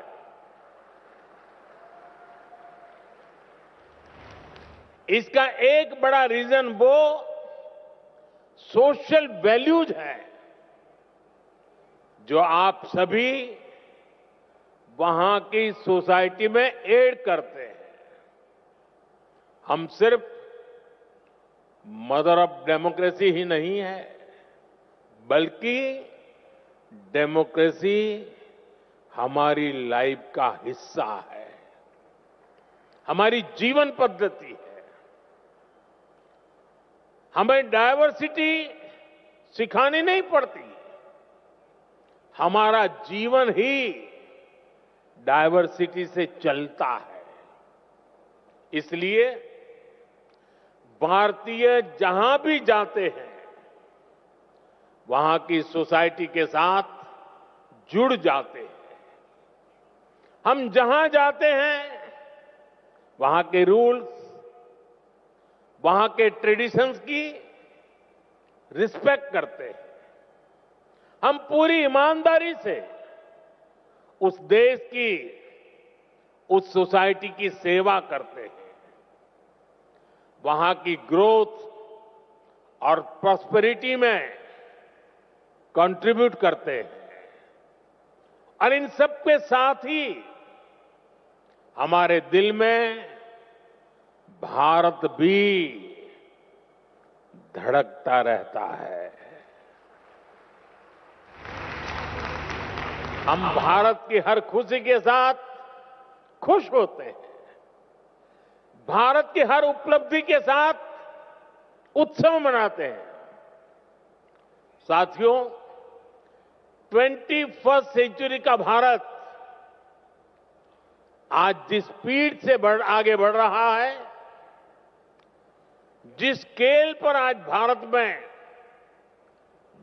इसका एक बड़ा रीजन वो सोशल वैल्यूज है जो आप सभी वहां की सोसाइटी में ऐड करते हैं। हम सिर्फ मदर ऑफ डेमोक्रेसी ही नहीं है, बल्कि डेमोक्रेसी हमारी लाइफ का हिस्सा है, हमारी जीवन पद्धति है। हमें डायवर्सिटी सिखानी नहीं पड़ती, हमारा जीवन ही डायवर्सिटी से चलता है। इसलिए भारतीय जहां भी जाते हैं, वहां की सोसाइटी के साथ जुड़ जाते हैं। हम जहां जाते हैं वहां के रूल्स, वहां के ट्रेडिशंस की रिस्पेक्ट करते हैं। हम पूरी ईमानदारी से उस देश की, उस सोसाइटी की सेवा करते हैं। वहां की ग्रोथ और प्रॉस्पेरिटी में कंट्रीब्यूट करते हैं। और इन सब के साथ ही हमारे दिल में भारत भी धड़कता रहता है। हम भारत की हर खुशी के साथ खुश होते हैं। भारत की हर उपलब्धि के साथ उत्सव मनाते हैं। साथियों, 21वीं सेंचुरी का भारत आज जिस स्पीड से आगे बढ़ रहा है, जिस स्केल पर आज भारत में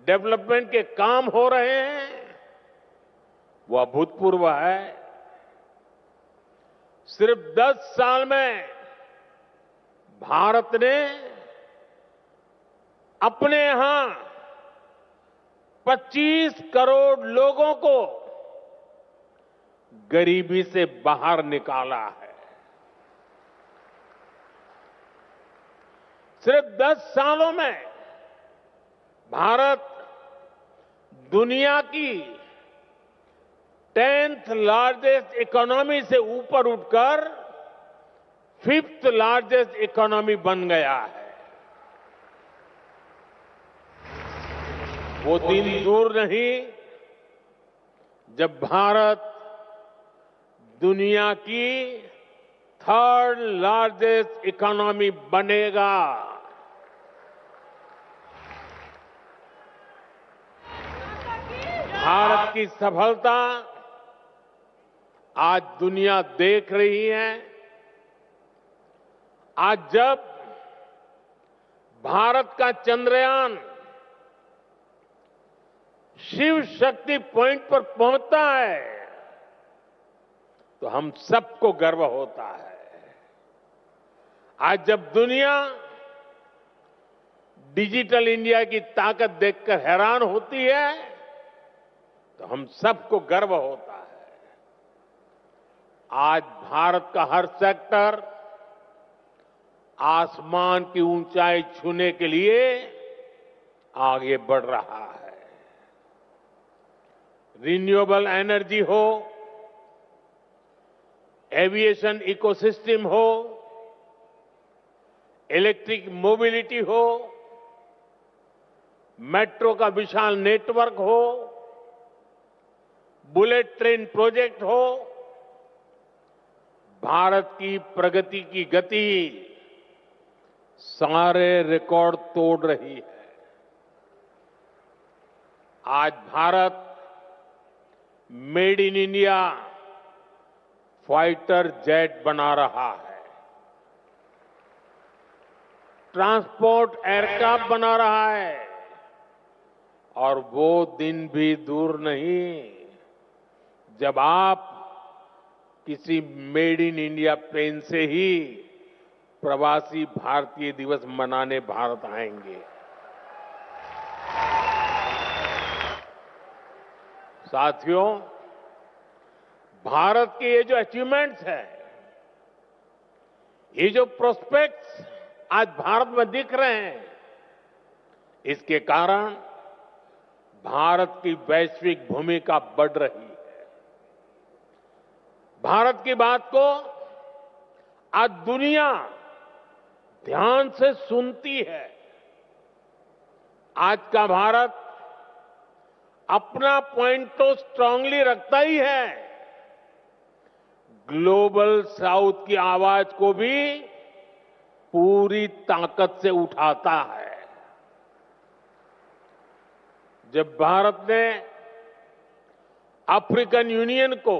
डेवलपमेंट के काम हो रहे हैं, वह अभूतपूर्व है। सिर्फ 10 साल में भारत ने अपने यहां 25 करोड़ लोगों को गरीबी से बाहर निकाला है। सिर्फ 10 सालों में भारत दुनिया की 10th लार्जेस्ट इकोनॉमी से ऊपर उठकर 5th लार्जेस्ट इकोनॉमी बन गया है। वो दिन दूर नहीं जब भारत दुनिया की 3rd लार्जेस्ट इकोनॉमी बनेगा। भारत की सफलता आज दुनिया देख रही है। आज जब भारत का चंद्रयान शिव शक्ति पॉइंट पर पहुंचता है तो हम सबको गर्व होता है। आज जब दुनिया डिजिटल इंडिया की ताकत देखकर हैरान होती है तो हम सबको गर्व होता है। आज भारत का हर सेक्टर आसमान की ऊंचाई छूने के लिए आगे बढ़ रहा है। रिन्यूएबल एनर्जी हो, एविएशन इकोसिस्टम हो, इलेक्ट्रिक मोबिलिटी हो, मेट्रो का विशाल नेटवर्क हो, बुलेट ट्रेन प्रोजेक्ट हो, भारत की प्रगति की गति सारे रिकॉर्ड तोड़ रही है। आज Bharat made in India fighter jet बना रहा है, ट्रांसपोर्ट एयरक्राफ्ट बना रहा है, और वो दिन भी दूर नहीं जब आप किसी मेड इन इंडिया प्लेन से ही प्रवासी भारतीय दिवस मनाने भारत आएंगे। साथियों, भारत के ये जो अचीवमेंट्स हैं, ये जो प्रोस्पेक्ट्स आज भारत में दिख रहे हैं, इसके कारण भारत की वैश्विक भूमिका बढ़ रही है। भारत की बात को आज दुनिया ध्यान से सुनती है। आज का भारत अपना पॉइंट तो स्ट्रांगली रखता ही है, ग्लोबल साउथ की आवाज को भी पूरी ताकत से उठाता है। जब भारत ने अफ्रीकन यूनियन को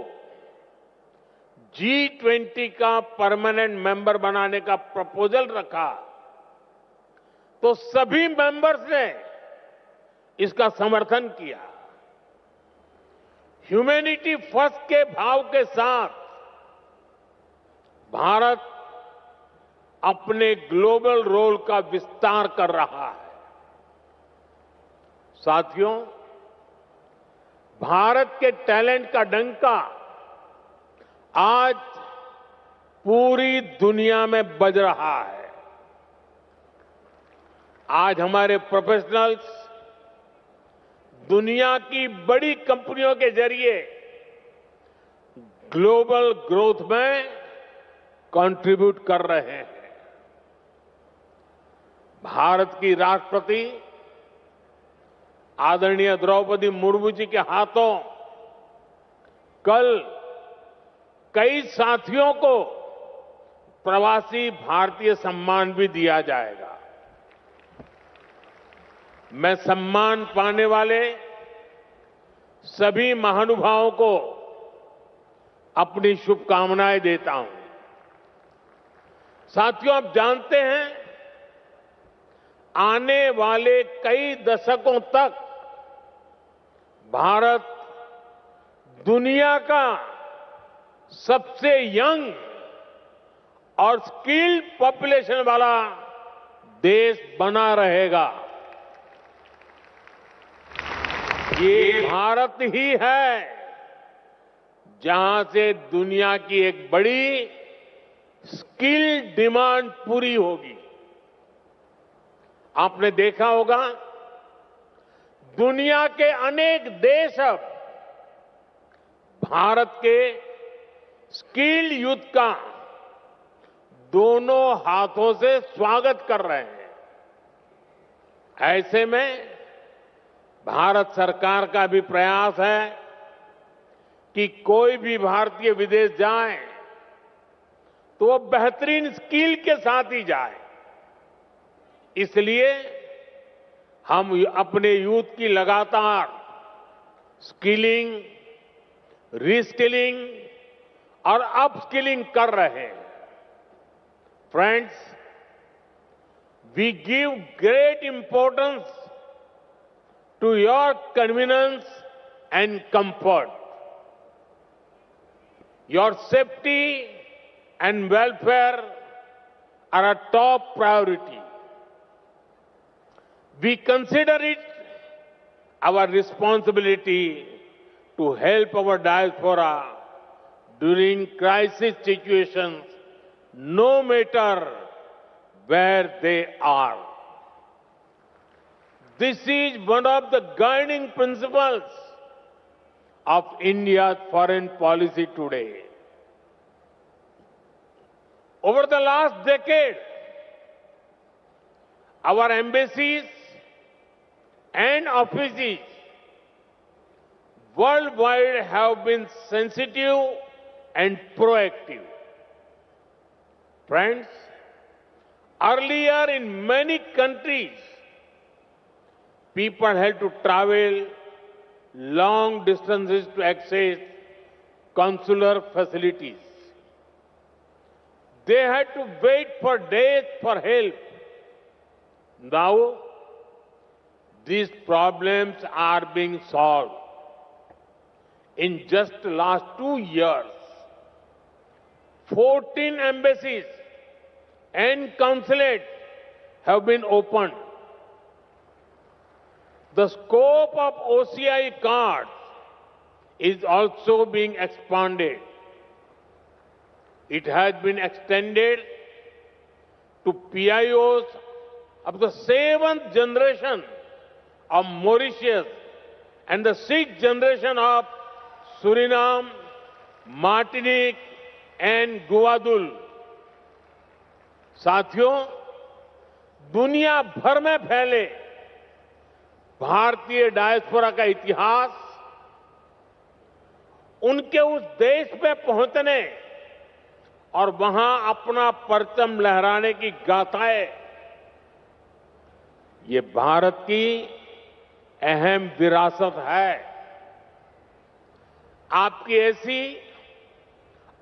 G20 का परमानेंट मेंबर बनाने का प्रपोजल रखा तो सभी मेंबर्स ने इसका समर्थन किया। ह्यूमैनिटी फर्स्ट के भाव के साथ भारत अपने ग्लोबल रोल का विस्तार कर रहा है। साथियों, भारत के टैलेंट का डंका आज पूरी दुनिया में बज रहा है। आज हमारे प्रोफेशनल्स दुनिया की बड़ी कंपनियों के जरिए ग्लोबल ग्रोथ में कंट्रीब्यूट कर रहे हैं। भारत की राष्ट्रपति आदरणीय द्रौपदी मुर्मू जी के हाथों कल कई साथियों को प्रवासी भारतीय सम्मान भी दिया जाएगा। मैं सम्मान पाने वाले सभी महानुभावों को अपनी शुभकामनाएं देता हूं। साथियों, आप जानते हैं, आने वाले कई दशकों तक भारत दुनिया का सबसे यंग और स्किल्ड पॉपुलेशन वाला देश बना रहेगा। ये भारत ही है जहां से दुनिया की एक बड़ी स्किल डिमांड पूरी होगी। आपने देखा होगा, दुनिया के अनेक देश अब भारत के स्किल्ड यूथ का दोनों हाथों से स्वागत कर रहे हैं। ऐसे में भारत सरकार का भी प्रयास है कि कोई भी भारतीय विदेश जाए तो वो बेहतरीन स्किल के साथ ही जाए। इसलिए हम अपने यूथ की लगातार स्किलिंग, रीस्किलिंग और अपस्किलिंग कर रहे हैं। Friends, we give great importance to your convenience and comfort. Your safety and welfare are a top priority. We consider it our responsibility to help our diaspora during crisis situations, no matter where they are. This is one of the guiding principles of India's foreign policy today. Over the last decade, our embassies and offices worldwide have been sensitive and proactive. Friends, earlier in many countries, people had to travel long distances to access consular facilities. They had to wait for days for help. Now, these problems are being solved. In just the last 2 years, 14 embassies and consulates have been opened. The scope of OCI cards is also being expanded. It has been extended to PIOs of the 7th generation of Mauritius and the 6th generation of Suriname, Martinique and Guadeloupe. साथियों, दुनिया भर में फैले भारतीय diaspora का इतिहास उनके उस देश पे पहुंचने और वहां अपना परचम लहराने की गाथाएं, ये भारत की अहम विरासत है। आपकी ऐसी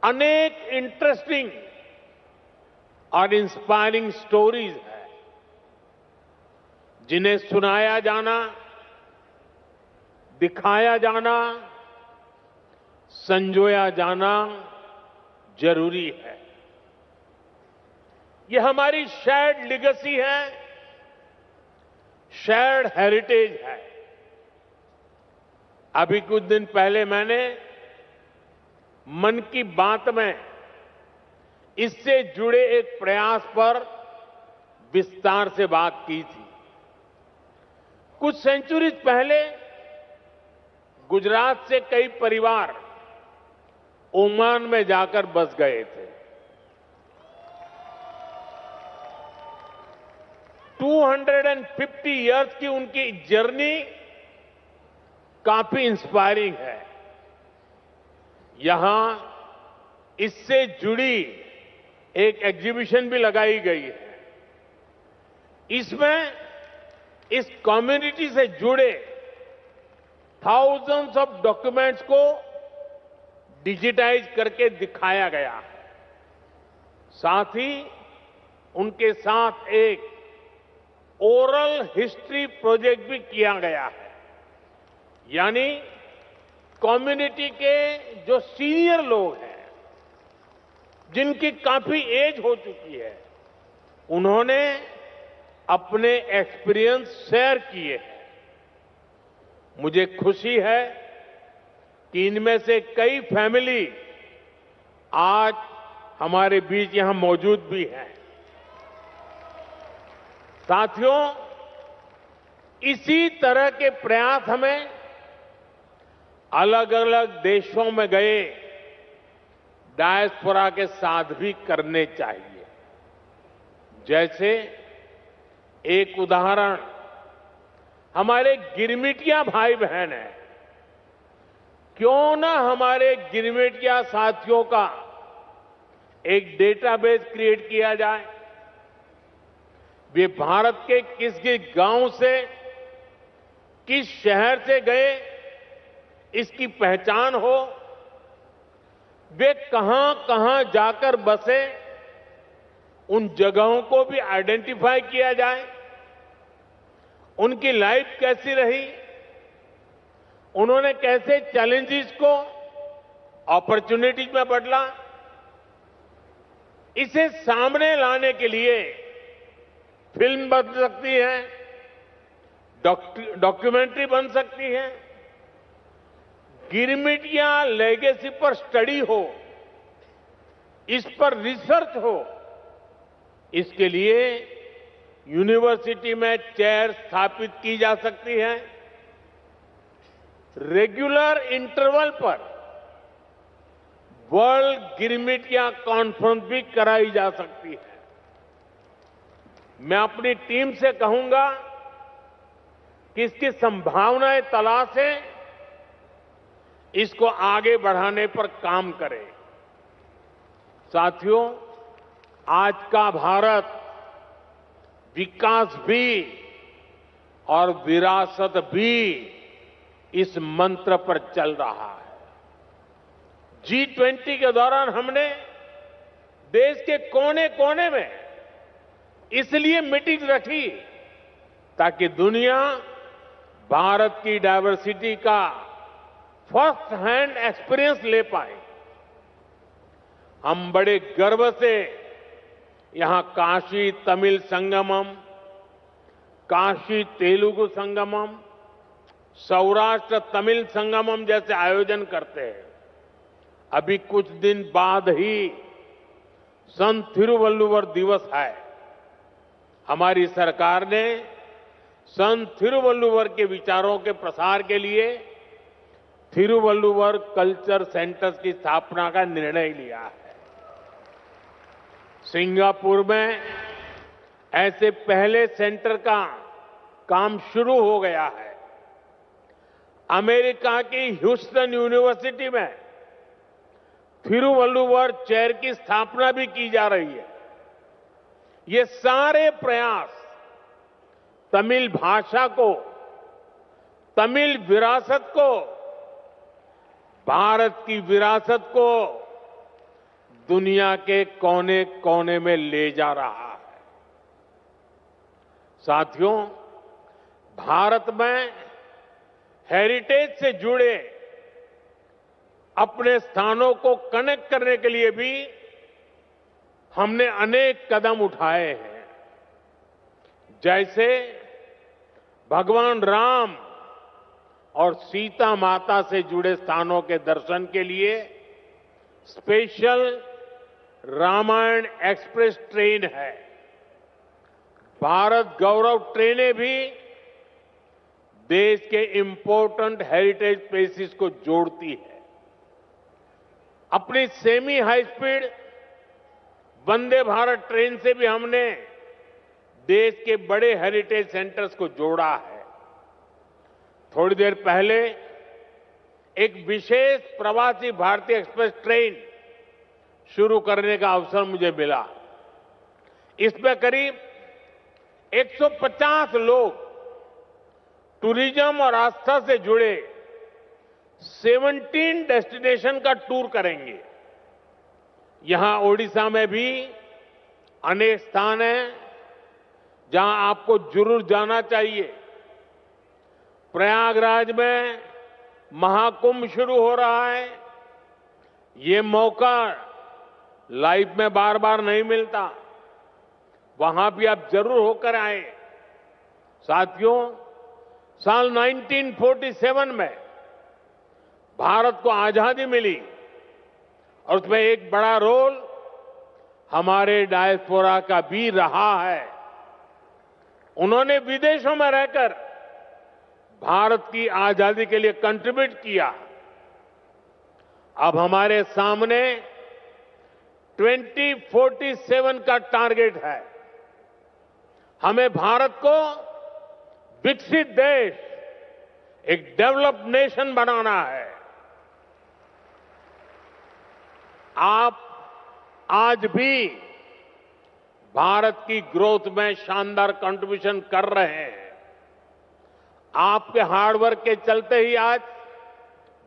अनेक इंटरेस्टिंग और इंस्पायरिंग स्टोरीज है जिन्हें सुनाया जाना, दिखाया जाना संजोया जाना जरूरी है। ये हमारी शेयर्ड लेगेसी है, शेयर्ड हेरिटेज है। अभी कुछ दिन पहले मैंने मन की बात में इससे जुड़े एक प्रयास पर विस्तार से बात की थी। कुछ सेंचुरीज पहले गुजरात से कई परिवार ओमान में जाकर बस गए थे। 250 इयर्स की उनकी जर्नी काफी इंस्पायरिंग है। यहां इससे जुड़ी एक एग्जीबिशन भी लगाई गई है। इसमें इस कम्युनिटी से जुड़े थाउजेंड्स ऑफ डॉक्यूमेंट्स को डिजिटाइज करके दिखाया गया है। साथ ही उनके साथ एक ओरल हिस्ट्री प्रोजेक्ट भी किया गया है। यानी कम्युनिटी के जो सीनियर लोग हैं, जिनकी काफी एज हो चुकी है, उन्होंने अपने एक्सपीरियंस शेयर किए हैं। मुझे खुशी है कि इनमें से कई फैमिली आज हमारे बीच यहां मौजूद भी हैं। साथियों, इसी तरह के प्रयास हमें अलग अलग देशों में गए डायस्पोरा के साथ भी करने चाहिए। जैसे एक उदाहरण हमारे गिरमिटिया भाई बहन हैं। क्यों ना हमारे गिरमिटिया साथियों का एक डेटाबेस क्रिएट किया जाए। वे भारत के किस किस गांव से, किस शहर से गए, इसकी पहचान हो। वे कहां कहां जाकर बसे, उन जगहों को भी आइडेंटिफाई किया जाए। उनकी लाइफ कैसी रही, उन्होंने कैसे चैलेंजेस को अपॉर्चुनिटीज में बदला। इसे सामने लाने के लिए फिल्म बन सकती है, डॉक्यूमेंट्री बन सकती है, गिरमिटिया लेगेसी पर स्टडी हो, इस पर रिसर्च हो। इसके लिए यूनिवर्सिटी में चेयर स्थापित की जा सकती है। रेगुलर इंटरवल पर वर्ल्ड गिरमिटिया कॉन्फ्रेंस भी कराई जा सकती है। मैं अपनी टीम से कहूंगा कि इसकी संभावनाएं तलाशें, इसको आगे बढ़ाने पर काम करें। साथियों, आज का भारत विकास भी और विरासत भी इस मंत्र पर चल रहा है। G20 के दौरान हमने देश के कोने कोने में इसलिए मीटिंग रखी ताकि दुनिया भारत की डायवर्सिटी का फर्स्ट हैंड एक्सपीरियंस ले पाए। हम बड़े गर्व से यहां काशी तमिल संगमम, काशी तेलुगु संगमम, सौराष्ट्र तमिल संगमम जैसे आयोजन करते हैं। अभी कुछ दिन बाद ही संत थिरुवल्लुवर दिवस है। हमारी सरकार ने संत थिरुवल्लुवर के विचारों के प्रसार के लिए थिरुवल्लुवर कल्चर सेंटर्स की स्थापना का निर्णय लिया है। सिंगापुर में ऐसे पहले सेंटर का काम शुरू हो गया है। अमेरिका की ह्यूस्टन यूनिवर्सिटी में थिरुवल्लुवर चेयर की स्थापना भी की जा रही है। ये सारे प्रयास तमिल भाषा को, तमिल विरासत को, भारत की विरासत को दुनिया के कोने कोने में ले जा रहा है। साथियों, भारत में हेरिटेज से जुड़े अपने स्थानों को कनेक्ट करने के लिए भी हमने अनेक कदम उठाए हैं। जैसे भगवान राम और सीता माता से जुड़े स्थानों के दर्शन के लिए स्पेशल रामायण एक्सप्रेस ट्रेन है। भारत गौरव ट्रेनें भी देश के इंपॉर्टेंट हेरिटेज प्लेसेस को जोड़ती है। अपनी semi high speed Vande Bharat train से भी हमने देश के बड़े हेरिटेज सेंटर्स को जोड़ा है। थोड़ी देर पहले एक विशेष प्रवासी भारतीय एक्सप्रेस ट्रेन शुरू करने का अवसर मुझे मिला। इसमें करीब 150 लोग टूरिज्म और आस्था से जुड़े 17 डेस्टिनेशन का टूर करेंगे। यहां ओडिशा में भी अनेक स्थान हैं जहां आपको जरूर जाना चाहिए। प्रयागराज में महाकुंभ शुरू हो रहा है। ये मौका लाइफ में बार बार नहीं मिलता। वहां भी आप जरूर होकर आए। साथियों, साल 1947 में भारत को आजादी मिली और उसमें एक बड़ा रोल हमारे डायस्पोरा का भी रहा है। उन्होंने विदेशों में रहकर भारत की आजादी के लिए कंट्रीब्यूट किया। अब हमारे सामने 2047 का टारगेट है। हमें भारत को विकसित देश, एक डेवलप्ड नेशन बनाना है। आप आज भी भारत की ग्रोथ में शानदार कंट्रीब्यूशन कर रहे हैं। आपके हार्डवर्क के चलते ही आज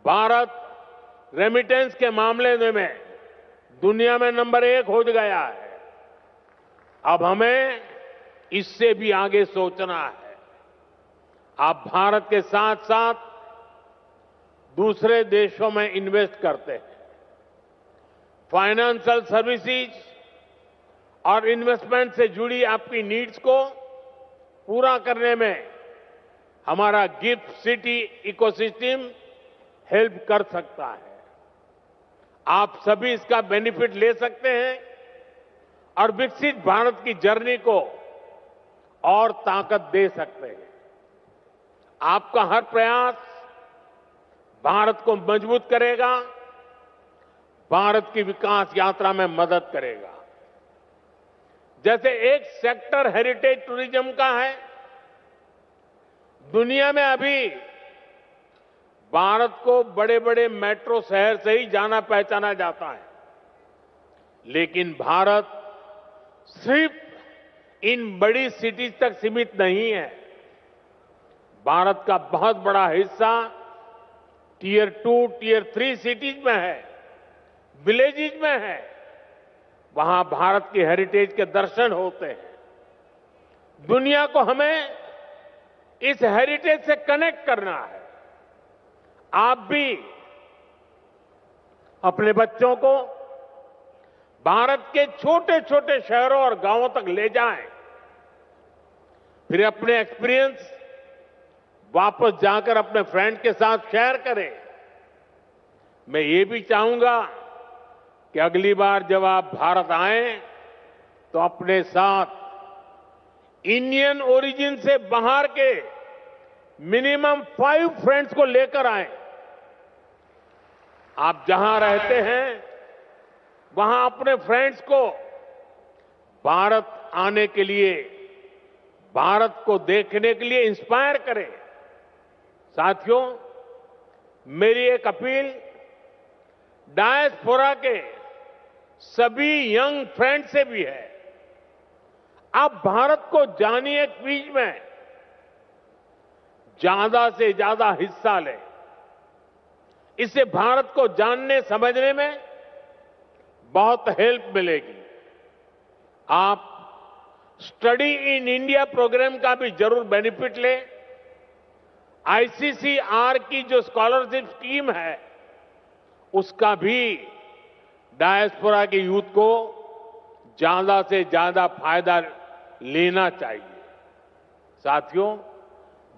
भारत रेमिटेंस के मामले में दुनिया में नंबर 1 हो गया है। अब हमें इससे भी आगे सोचना है। आप भारत के साथ साथ दूसरे देशों में इन्वेस्ट करते हैं। फाइनेंशियल सर्विसेज और इन्वेस्टमेंट से जुड़ी आपकी नीड्स को पूरा करने में हमारा गिफ्ट सिटी इकोसिस्टम हेल्प कर सकता है। आप सभी इसका बेनिफिट ले सकते हैं और विकसित भारत की जर्नी को और ताकत दे सकते हैं। आपका हर प्रयास भारत को मजबूत करेगा, भारत की विकास यात्रा में मदद करेगा। जैसे एक सेक्टर हेरिटेज टूरिज्म का है। दुनिया में अभी भारत को बड़े बड़े मेट्रो शहर से ही जाना पहचाना जाता है, लेकिन भारत सिर्फ इन बड़ी सिटीज तक सीमित नहीं है। भारत का बहुत बड़ा हिस्सा टियर 2, टियर 3 सिटीज में है, विलेजेज में है। वहां भारत की हेरिटेज के दर्शन होते हैं। दुनिया को हमें इस हेरिटेज से कनेक्ट करना है। आप भी अपने बच्चों को भारत के छोटे छोटे शहरों और गांवों तक ले जाएं, फिर अपने एक्सपीरियंस वापस जाकर अपने फ्रेंड के साथ शेयर करें। मैं ये भी चाहूंगा कि अगली बार जब आप भारत आएं तो अपने साथ इंडियन ओरिजिन से बाहर के मिनिमम 5 फ्रेंड्स को लेकर आएं। आप जहां रहते हैं वहां अपने फ्रेंड्स को भारत आने के लिए, भारत को देखने के लिए इंस्पायर करें। साथियों, मेरी एक अपील डायस्पोरा के सभी यंग फ्रेंड से भी है। आप भारत को जानिए, क्विज में ज्यादा से ज्यादा हिस्सा लें। इससे भारत को जानने समझने में बहुत हेल्प मिलेगी। आप स्टडी इन इंडिया प्रोग्राम का भी जरूर बेनिफिट लें। आईसीसीआर की जो स्कॉलरशिप स्कीम है उसका भी डायस्पोरा के यूथ को ज्यादा से ज्यादा फायदा लेना चाहिए। साथियों,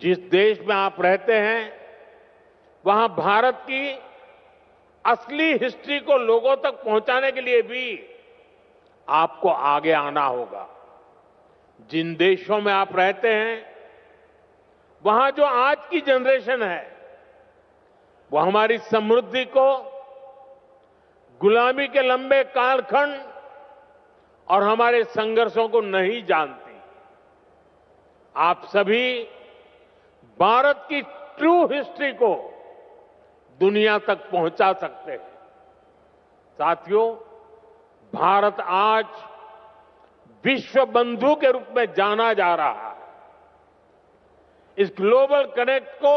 जिस देश में आप रहते हैं वहां भारत की असली हिस्ट्री को लोगों तक पहुंचाने के लिए भी आपको आगे आना होगा। जिन देशों में आप रहते हैं वहां जो आज की जनरेशन है वो हमारी समृद्धि को, गुलामी के लंबे कालखंड और हमारे संघर्षों को नहीं जानती। आप सभी भारत की ट्रू हिस्ट्री को दुनिया तक पहुंचा सकते हैं। साथियों, भारत आज विश्व बंधु के रूप में जाना जा रहा है। इस ग्लोबल कनेक्ट को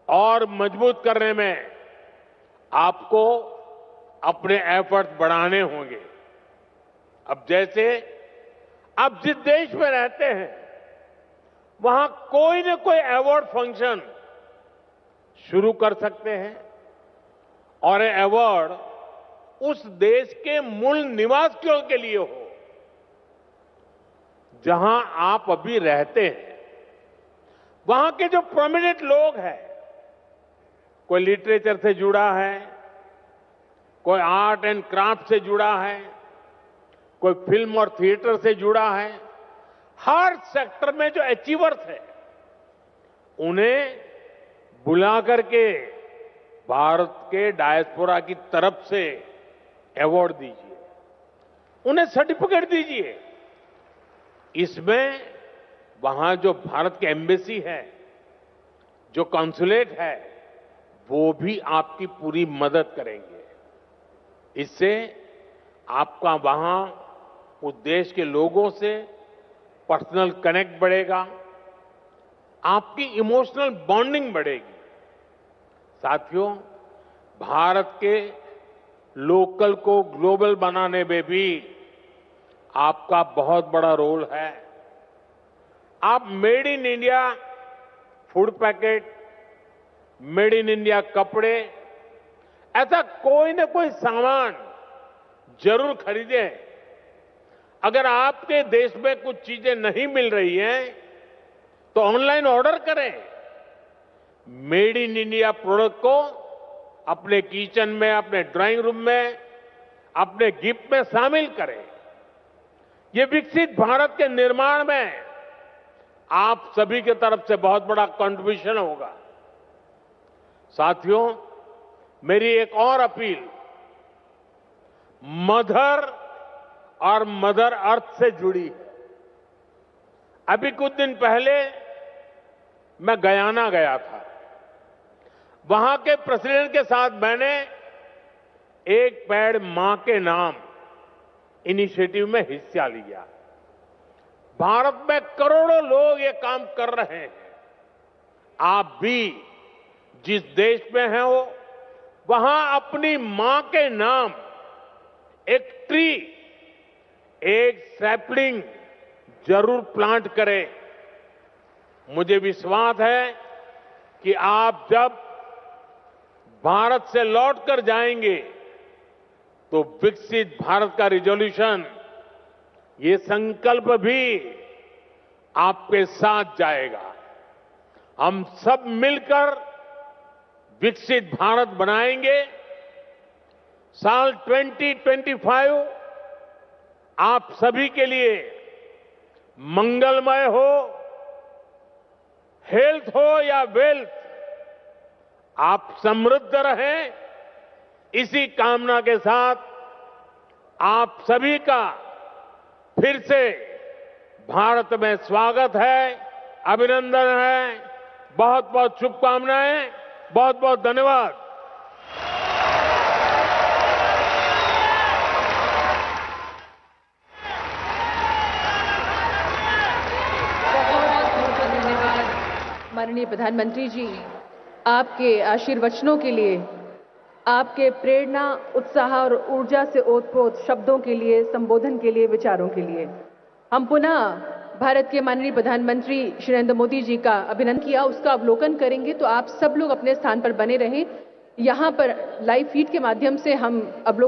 और मजबूत करने में आपको अपने एफर्ट्स बढ़ाने होंगे। अब जैसे आप जिस देश में रहते हैं वहां कोई न कोई अवार्ड फंक्शन शुरू कर सकते हैं और ये अवार्ड उस देश के मूल निवासियों के लिए हो जहां आप अभी रहते हैं। वहां के जो प्रोमिनेंट लोग हैं, कोई लिटरेचर से जुड़ा है, कोई आर्ट एंड क्राफ्ट से जुड़ा है, कोई फिल्म और थिएटर से जुड़ा है, हर सेक्टर में जो अचीवर्स है उन्हें बुला करके भारत के डायस्पोरा की तरफ से अवार्ड दीजिए, उन्हें सर्टिफिकेट दीजिए। इसमें वहां जो भारत के एम्बेसी है, जो कॉन्सुलेट है, वो भी आपकी पूरी मदद करेंगे। इससे आपका वहां उस देश के लोगों से पर्सनल कनेक्ट बढ़ेगा, आपकी इमोशनल बॉन्डिंग बढ़ेगी। साथियों, भारत के लोकल को ग्लोबल बनाने में भी आपका बहुत बड़ा रोल है। आप made in India food packet, made in India कपड़े, ऐसा कोई न कोई सामान जरूर खरीदें। अगर आपके देश में कुछ चीजें नहीं मिल रही हैं तो ऑनलाइन ऑर्डर करें। मेड इन इंडिया प्रोडक्ट को अपने किचन में, अपने ड्राइंग रूम में, अपने गिफ्ट में शामिल करें। ये विकसित भारत के निर्माण में आप सभी की तरफ से बहुत बड़ा कंट्रीब्यूशन होगा। साथियों, मेरी एक और अपील मदर और मदर अर्थ से जुड़ी है। अभी कुछ दिन पहले मैं गयाना गया था। वहां के प्रेसिडेंट के साथ मैंने एक पेड़ मां के नाम इनिशिएटिव में हिस्सा लिया। भारत में करोड़ों लोग ये काम कर रहे हैं। आप भी जिस देश में हैं हो वहां अपनी मां के नाम एक ट्री, एक सैपलिंग जरूर प्लांट करें। मुझे विश्वास है कि आप जब भारत से लौटकर जाएंगे तो विकसित भारत का रिजोल्यूशन, ये संकल्प भी आपके साथ जाएगा। हम सब मिलकर विकसित भारत बनाएंगे। साल 2025 आप सभी के लिए मंगलमय हो, हेल्थ हो या वेल्थ, आप समृद्ध रहें, इसी कामना के साथ आप सभी का फिर से भारत में स्वागत है, अभिनंदन है। बहुत बहुत शुभकामनाएं, बहुत बहुत धन्यवाद। माननीय प्रधानमंत्री जी, आपके आशीर्वचनों के लिए, आपके प्रेरणा, उत्साह और ऊर्जा से ओतप्रोत शब्दों के लिए, संबोधन के लिए, विचारों के लिए हम पुनः भारत के माननीय प्रधानमंत्री श्री नरेंद्र मोदी जी का अभिनंदन किया, उसका अवलोकन करेंगे। तो आप सब लोग अपने स्थान पर बने रहें। यहाँ पर लाइव फीड के माध्यम से हम अब लोग